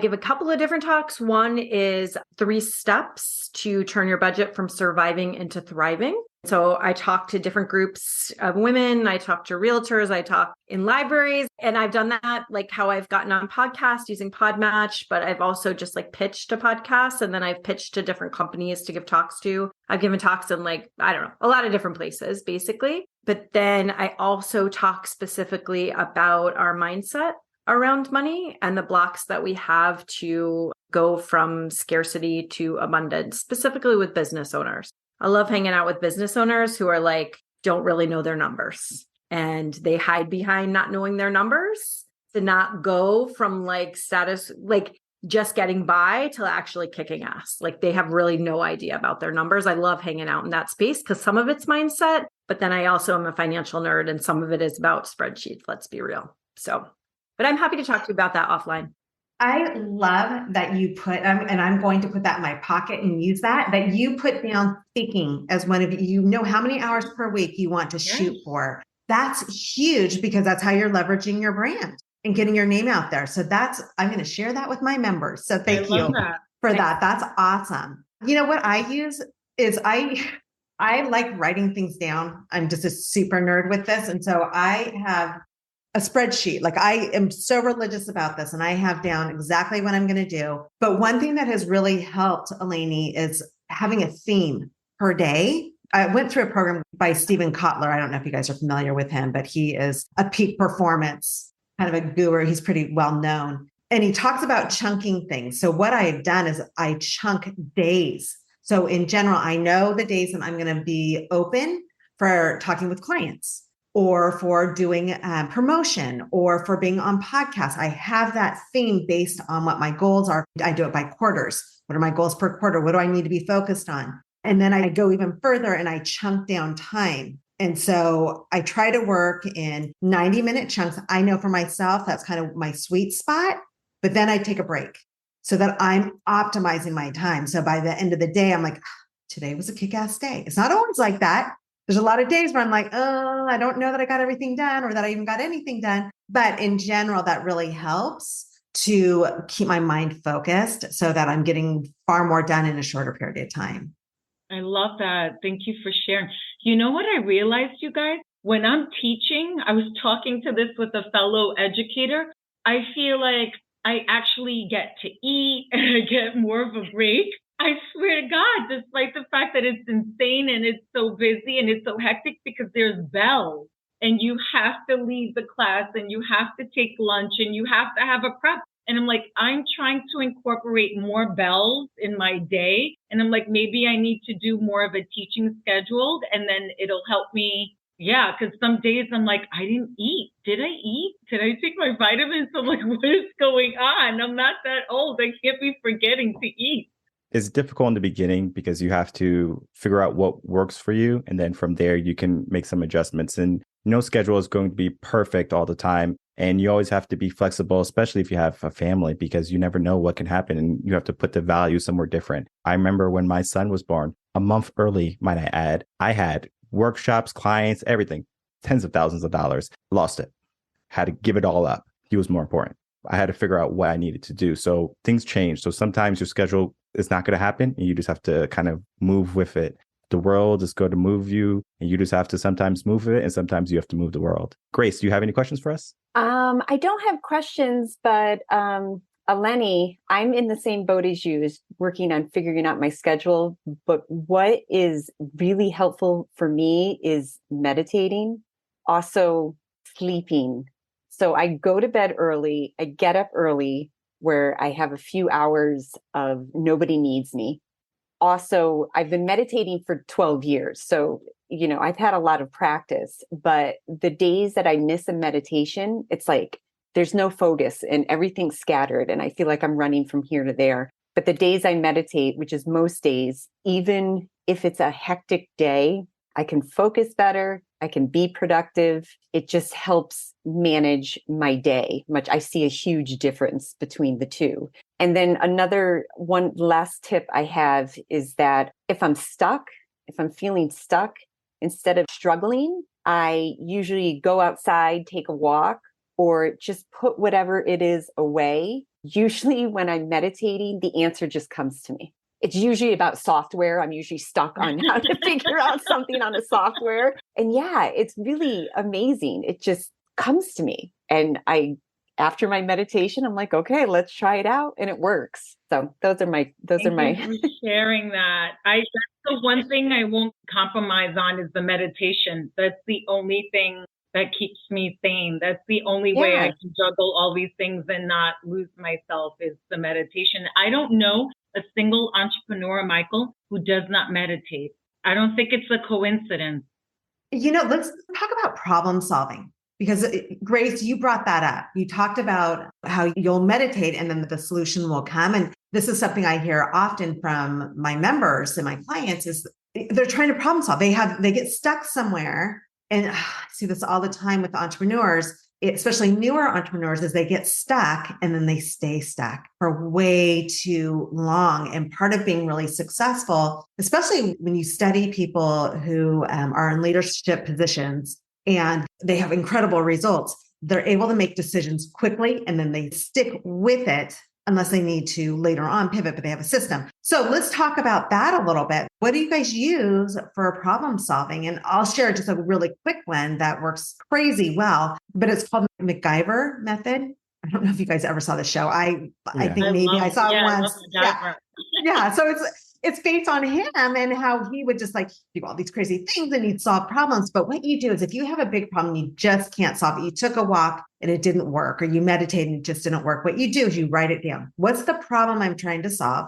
give a couple of different talks. One is 3 steps to turn your budget from surviving into thriving. So I talk to different groups of women. I talk to realtors. I talk in libraries. And I've done that, how I've gotten on podcasts using Podmatch, but I've also just pitched to podcasts. And then I've pitched to different companies to give talks to. I've given talks in a lot of different places, basically. But then I also talk specifically about our mindset around money and the blocks that we have to go from scarcity to abundance, specifically with business owners. I love hanging out with business owners who are don't really know their numbers, and they hide behind not knowing their numbers to not go from status, just getting by to actually kicking ass. They have really no idea about their numbers. I love hanging out in that space because some of it's mindset, but then I also am a financial nerd and some of it is about spreadsheets. Let's be real. So, but I'm happy to talk to you about that offline. I love that you put, and I'm going to put that in my pocket and use that you put down speaking as one of how many hours per week you want to shoot for. That's huge because that's how you're leveraging your brand and getting your name out there. So I'm going to share that with my members. So thank you for that. That's awesome. What I use is I like writing things down. I'm just a super nerd with this. And so I have a spreadsheet. I am so religious about this, and I have down exactly what I'm going to do. But one thing that has really helped, Eleni, is having a theme per day. I went through a program by Stephen Kotler. I don't know if you guys are familiar with him, but he is a peak performance kind of a guru. He's pretty well known. And he talks about chunking things. So what I've done is I chunk days. So in general, I know the days that I'm going to be open for talking with clients, or for doing promotion, or for being on podcasts. I have that theme based on what my goals are. I do it by quarters. What are my goals per quarter? What do I need to be focused on? And then I go even further and I chunk down time. And so I try to work in 90-minute chunks. I know for myself, that's kind of my sweet spot, but then I take a break so that I'm optimizing my time. So by the end of the day, I'm today was a kick-ass day. It's not always like that. There's a lot of days where I'm I don't know that I got everything done or that I even got anything done. But in general, that really helps to keep my mind focused so that I'm getting far more done in a shorter period of time. I love that. Thank you for sharing. You know what I realized, you guys? When I'm teaching, I was talking to this with a fellow educator. I feel like I actually get to eat and I get more of a break. I swear to God, despite the fact that it's insane and it's so busy and it's so hectic, because there's bells and you have to leave the class and you have to take lunch and you have to have a prep. And I'm trying to incorporate more bells in my day. And I'm maybe I need to do more of a teaching scheduled, and then it'll help me. Yeah, because some days I'm I didn't eat. Did I eat? Did I take my vitamins? I'm what is going on? I'm not that old. I can't be forgetting to eat. It's difficult in the beginning because you have to figure out what works for you. And then from there, you can make some adjustments. And no schedule is going to be perfect all the time. And you always have to be flexible, especially if you have a family, because you never know what can happen and you have to put the value somewhere different. I remember when my son was born, a month early, might I add, I had workshops, clients, everything, tens of thousands of dollars, lost it, had to give it all up. He was more important. I had to figure out what I needed to do. So things change. So sometimes your schedule is not going to happen and you just have to kind of move with it. The world is going to move you and you just have to sometimes move it, and sometimes you have to move the world. Grace, do you have any questions for us? I don't have questions, but Eleni, I'm in the same boat as you, is working on figuring out my schedule. But what is really helpful for me is meditating, also sleeping. So I go to bed early, I get up early where I have a few hours of nobody needs me. Also, I've been meditating for 12 years. So, I've had a lot of practice, but the days that I miss a meditation, it's like there's no focus and everything's scattered. And I feel like I'm running from here to there. But the days I meditate, which is most days, even if it's a hectic day, I can focus better. I can be productive. It just helps manage my day. I see a huge difference between the two. And then one last tip I have is that if I'm feeling stuck, instead of struggling, I usually go outside, take a walk, or just put whatever it is away. Usually when I'm meditating, the answer just comes to me. It's usually about software. I'm usually stuck on how to figure out something on a software. And yeah, it's really amazing. It just comes to me. And after my meditation, I'm like, okay, let's try it out. And it works. So those are my. Thank you for sharing that. That's the one thing I won't compromise on is the meditation. That's the only thing that keeps me sane. That's the only way I can juggle all these things and not lose myself is the meditation. I don't know a single entrepreneur, Michael, who does not meditate. I don't think it's a coincidence. Let's talk about problem solving, because Grace, you brought that up. You talked about how you'll meditate and then the solution will come. And this is something I hear often from my members and my clients is they're trying to problem solve. They get stuck somewhere. And I see this all the time with entrepreneurs, especially newer entrepreneurs, as they get stuck and then they stay stuck for way too long. And part of being really successful, especially when you study people who are in leadership positions and they have incredible results, they're able to make decisions quickly and then they stick with it unless they need to later on pivot, but they have a system. So let's talk about that a little bit. What do you guys use for problem solving? And I'll share just a really quick one that works crazy well, but it's called the MacGyver method. I don't know if you guys ever saw the show. I think I saw it once. Yeah. So it's based on him and how he would just do all these crazy things and he'd solve problems. But what you do is if you have a big problem, you just can't solve it. You took a walk and it didn't work, or you meditated and it just didn't work. What you do is you write it down. What's the problem I'm trying to solve?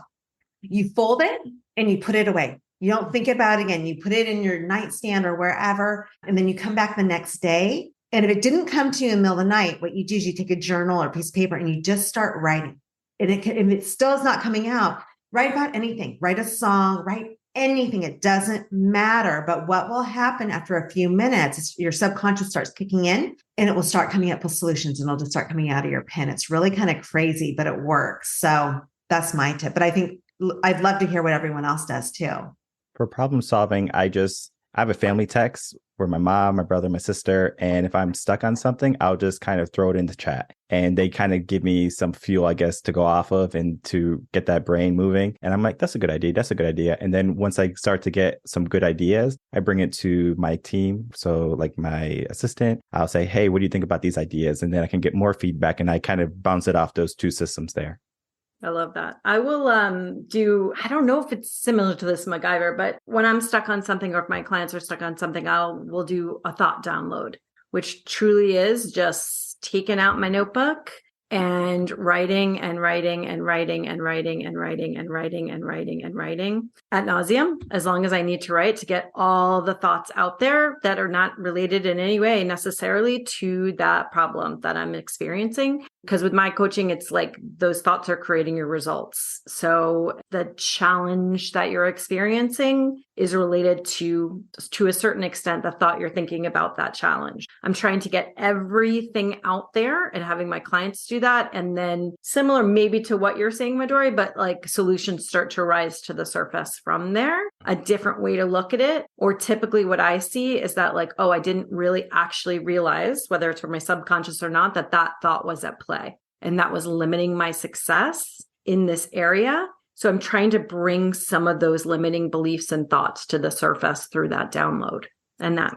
You fold it and you put it away. You don't think about it again. You put it in your nightstand or wherever, and then you come back the next day. And if it didn't come to you in the middle of the night, what you do is you take a journal or a piece of paper and you just start writing. And if it still is not coming out, write about anything, write a song, write anything. It doesn't matter. But what will happen after a few minutes is your subconscious starts kicking in and it will start coming up with solutions and it'll just start coming out of your pen. It's really kind of crazy, but it works. So that's my tip. But I think I'd love to hear what everyone else does too. For problem solving, I have a family text where my mom, my brother, my sister, and if I'm stuck on something, I'll just kind of throw it in the chat. And they kind of give me some fuel, I guess, to go off of and to get that brain moving. And I'm like, that's a good idea. That's a good idea. And then once I start to get some good ideas, I bring it to my team. So like my assistant, I'll say, hey, what do you think about these ideas? And then I can get more feedback and I kind of bounce it off those two systems there. I love that. I will I don't know if it's similar to this MacGyver, but when I'm stuck on something or if my clients are stuck on something, we'll do a thought download, which truly is just taking out my notebook and writing and writing and writing and writing and writing and writing and writing and writing ad nauseum, as long as I need to write to get all the thoughts out there that are not related in any way necessarily to that problem that I'm experiencing. Because with my coaching, it's like those thoughts are creating your results. So the challenge that you're experiencing is related to a certain extent, the thought you're thinking about that challenge. I'm trying to get everything out there and having my clients do that. And then similar maybe to what you're saying, Midori, but like solutions start to rise to the surface from there. A different way to look at it, or typically what I see is that like, oh, I didn't really actually realize, whether it's from my subconscious or not, that thought was at play and that was limiting my success in this area. So I'm trying to bring some of those limiting beliefs and thoughts to the surface through that download. And that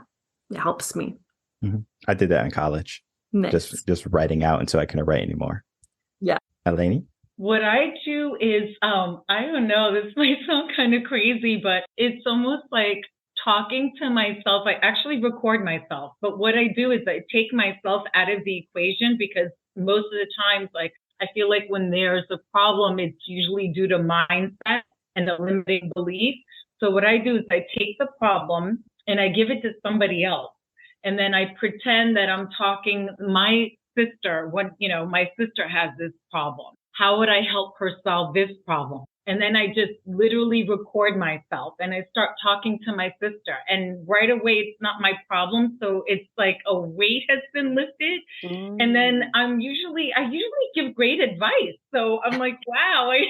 helps me. Mm-hmm. I did that in college. Nice. Just writing out until I couldn't write anymore. Yeah. Eleni? What I do is, I don't know, this might sound kind of crazy, but it's almost like talking to myself. I actually record myself, but what I do is I take myself out of the equation, because most of the times, like, I feel like when there's a problem, it's usually due to mindset and a limiting belief. So what I do is I take the problem and I give it to somebody else. And then I pretend that I'm talking my sister, my sister has this problem. How would I help her solve this problem? And then I just literally record myself and I start talking to my sister. And right away, it's not my problem. So it's like a weight has been lifted. And then I usually give great advice. So I'm like, wow, I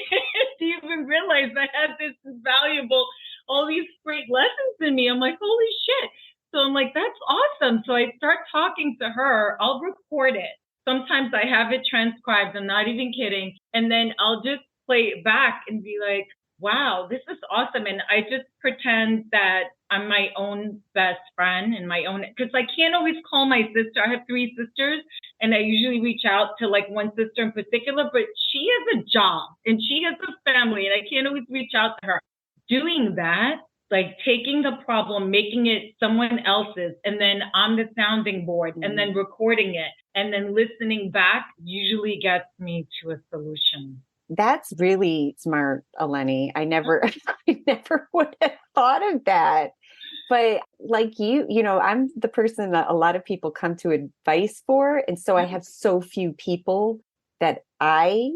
didn't even realize I had this valuable, all these great lessons in me. I'm like, holy shit. So I'm like, that's awesome. So I start talking to her. I'll record it. Sometimes I have it transcribed. I'm not even kidding. And then I'll just play it back and be like, wow, this is awesome. And I just pretend that I'm my own best friend and my own, because I can't always call my sister. I have 3 sisters and I usually reach out to like one sister in particular, but she has a job and she has a family and I can't always reach out to her. Doing that, like taking the problem, making it someone else's, and then on the sounding board, and then recording it, and then listening back usually gets me to a solution. That's really smart, Eleni. I never would have thought of that. But like I'm the person that a lot of people come to advice for. And so I have so few people that I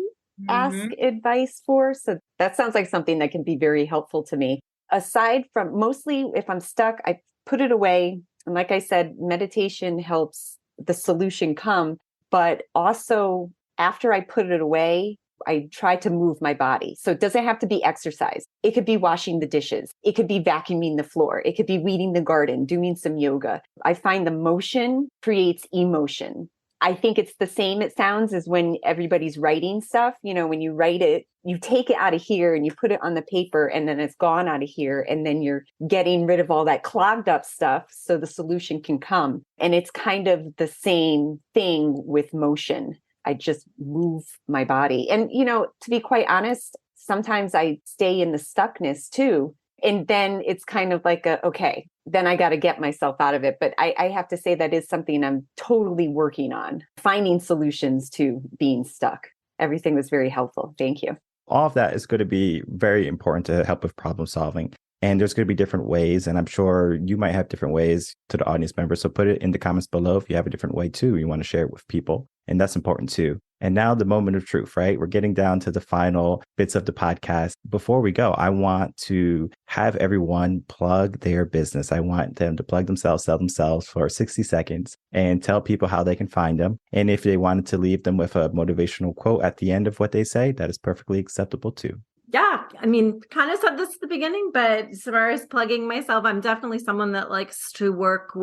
ask advice for. So that sounds like something that can be very helpful to me. Aside from, mostly if I'm stuck, I put it away. And like I said, meditation helps the solution come. But also after I put it away, I try to move my body. So it doesn't have to be exercise. It could be washing the dishes. It could be vacuuming the floor. It could be weeding the garden, doing some yoga. I find the motion creates emotion. I think it's the same, it sounds, as when everybody's writing stuff. When you write it, you take it out of here and you put it on the paper and then it's gone out of here. And then you're getting rid of all that clogged up stuff so the solution can come. And it's kind of the same thing with motion. I just move my body. And, to be quite honest, sometimes I stay in the stuckness too. And then it's kind of like okay, then I got to get myself out of it. But I have to say that is something I'm totally working on, finding solutions to being stuck. Everything was very helpful. Thank you. All of that is going to be very important to help with problem solving. And there's going to be different ways. And I'm sure you might have different ways to the audience members. So put it in the comments below if you have a different way too. You want to share it with people. And that's important too. And now the moment of truth, right? We're getting down to the final bits of the podcast. Before we go, I want to have everyone plug their business. I want them to plug themselves, sell themselves for 60 seconds and tell people how they can find them. And if they wanted to leave them with a motivational quote at the end of what they say, that is perfectly acceptable too. Yeah, kind of said this at the beginning, but as far as plugging myself, I'm definitely someone that likes to work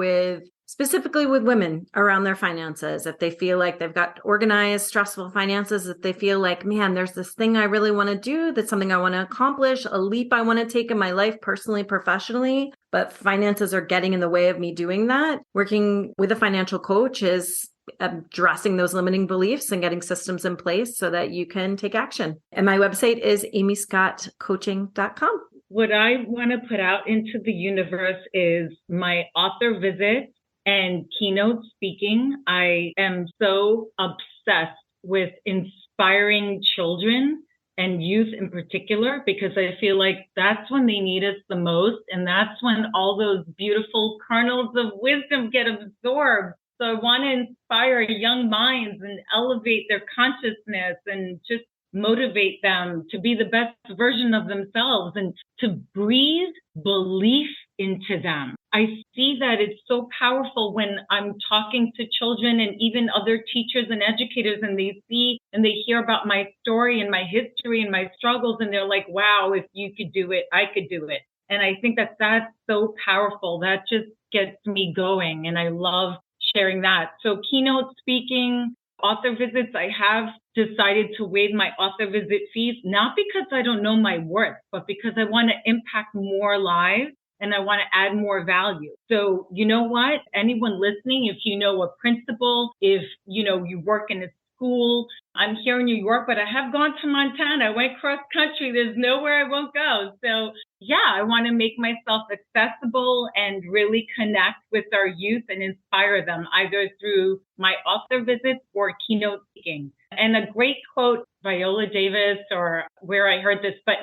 specifically with women around their finances. If they feel like they've got organized, stressful finances, if they feel like, man, there's this thing I really want to do, that's something I want to accomplish, a leap I want to take in my life, personally, professionally, but finances are getting in the way of me doing that. Working with a financial coach is addressing those limiting beliefs and getting systems in place so that you can take action. And my website is amyscottcoaching.com. What I want to put out into the universe is my author visits and keynote speaking. I am so obsessed with inspiring children and youth in particular, because I feel like that's when they need us the most. And that's when all those beautiful kernels of wisdom get absorbed. So I want to inspire young minds and elevate their consciousness and just motivate them to be the best version of themselves and to breathe belief into them. I see that it's so powerful when I'm talking to children and even other teachers and educators, and they see and they hear about my story and my history and my struggles, and they're like, wow, if you could do it, I could do it. And I think that that's so powerful. That just gets me going, and I love sharing that. So keynote speaking, author visits, I have decided to waive my author visit fees, not because I don't know my worth, but because I want to impact more lives and I want to add more value. So you know what? Anyone listening, if you know a principal, if you work in a school. I'm here in New York, but I have gone to Montana. I went cross country. There's nowhere I won't go. So yeah, I want to make myself accessible and really connect with our youth and inspire them either through my author visits or keynote speaking. And a great quote, Viola Davis, or where I heard this, but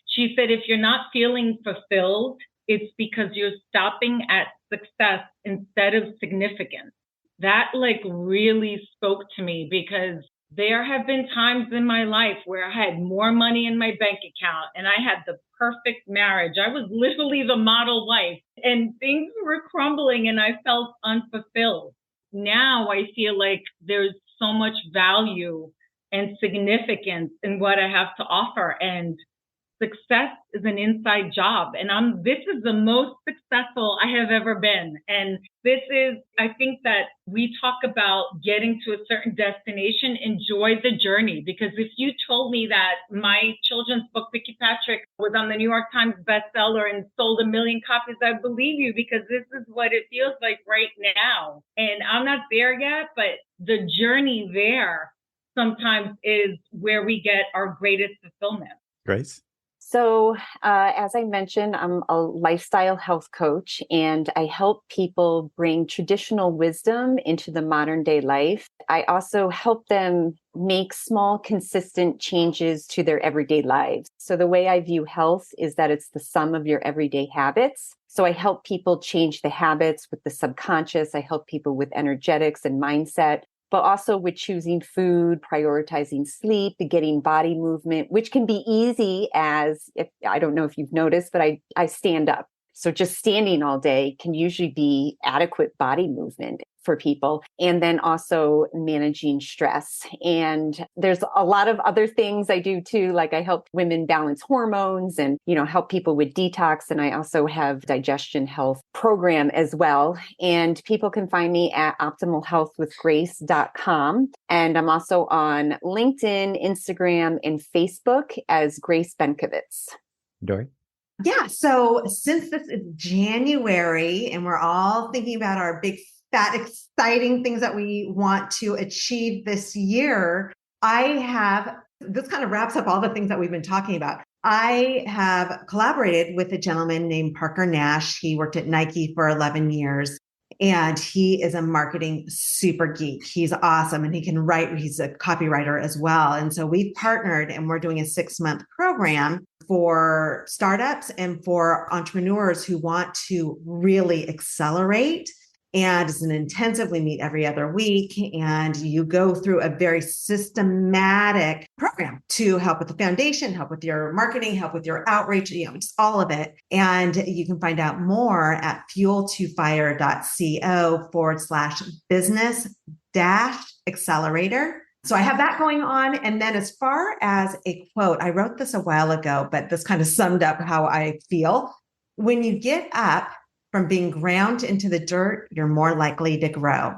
she said, if you're not feeling fulfilled, it's because you're stopping at success instead of significance. That really spoke to me because there have been times in my life where I had more money in my bank account and I had the perfect marriage. I was literally the model wife and things were crumbling and I felt unfulfilled. Now I feel like there's so much value and significance in what I have to offer. And success is an inside job. And this is the most successful I have ever been. And I think that we talk about getting to a certain destination, enjoy the journey. Because if you told me that my children's book, Vicky Patrick, was on the New York Times bestseller and sold 1 million copies, I believe you because this is what it feels like right now. And I'm not there yet, but the journey there sometimes is where we get our greatest fulfillment. Grace? So, as I mentioned, I'm a lifestyle health coach, and I help people bring traditional wisdom into the modern day life. I also help them make small, consistent changes to their everyday lives. So the way I view health is that it's the sum of your everyday habits. So I help people change the habits with the subconscious. I help people with energetics and mindset, but also with choosing food, prioritizing sleep, getting body movement, which can be easy I don't know if you've noticed, but I stand up. So just standing all day can usually be adequate body movement for people. And then also managing stress. And there's a lot of other things I do too. Like I help women balance hormones and, help people with detox. And I also have digestion health program as well. And people can find me at optimalhealthwithgrace.com. And I'm also on LinkedIn, Instagram, and Facebook as Grace Benkovitz. Midori? Yeah. So since this is January and we're all thinking about our big, fat, exciting things that we want to achieve this year, this kind of wraps up all the things that we've been talking about. I have collaborated with a gentleman named Parker Nash. He worked at Nike for 11 years. And he is a marketing super geek. He's awesome. And he can write. He's a copywriter as well. And so we've partnered and we're doing a 6-month program for startups and for entrepreneurs who want to really accelerate. And it's an intensive, we meet every other week. And you go through a very systematic program to help with the foundation, help with your marketing, help with your outreach, just all of it. And you can find out more at fuel2fire.co/business-accelerator. So I have that going on. And then as far as a quote, I wrote this a while ago, but this kind of summed up how I feel. When you get up from being ground into the dirt, you're more likely to grow.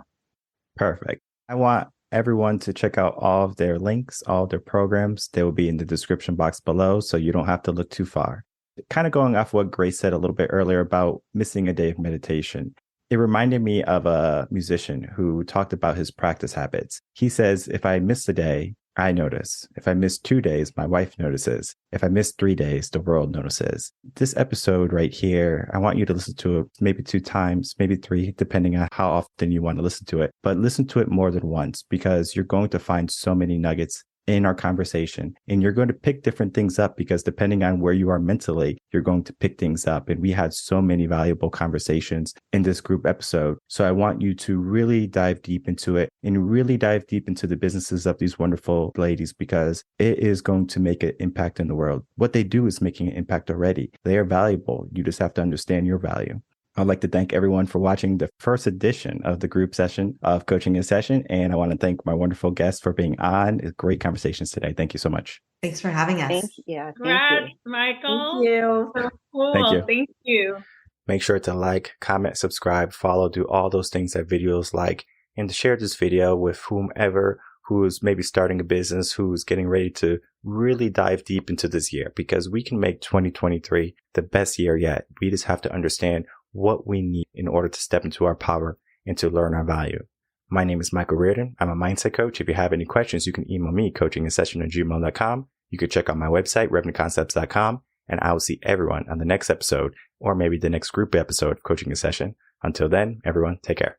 Perfect. I want everyone to check out all of their links, all of their programs. They will be in the description box below, so you don't have to look too far. Kind of going off what Grace said a little bit earlier about missing a day of meditation. It reminded me of a musician who talked about his practice habits. He says, if I miss a day, I notice. If I miss 2 days, my wife notices. If I miss 3 days, the world notices. This episode right here, I want you to listen to it maybe 2 times, maybe 3, depending on how often you want to listen to it. But listen to it more than once because you're going to find so many nuggets in our conversation. And you're going to pick different things up because depending on where you are mentally, you're going to pick things up. And we had so many valuable conversations in this group episode. So I want you to really dive deep into it and really dive deep into the businesses of these wonderful ladies because it is going to make an impact in the world. What they do is making an impact already. They are valuable. You just have to understand your value. I'd like to thank everyone for watching the first edition of the group session of Coaching in Session. And I want to thank my wonderful guests for being on. It's great conversations today. Thank you so much. Thanks for having us. Thank you. Congrats, Michael. Thank you. So cool. Thank you. Make sure to like, comment, subscribe, follow, do all those things that videos like, and to share this video with whomever who's maybe starting a business, who's getting ready to really dive deep into this year because we can make 2023 the best year yet. We just have to understand what we need in order to step into our power and to learn our value. My name is Michael Reardon. I'm a mindset coach. If you have any questions, you can email me, coachinginsession@gmail.com. You can check out my website, revenconcepts.com, and I will see everyone on the next episode, or maybe the next group episode of Coaching in Session. Until then, everyone, take care.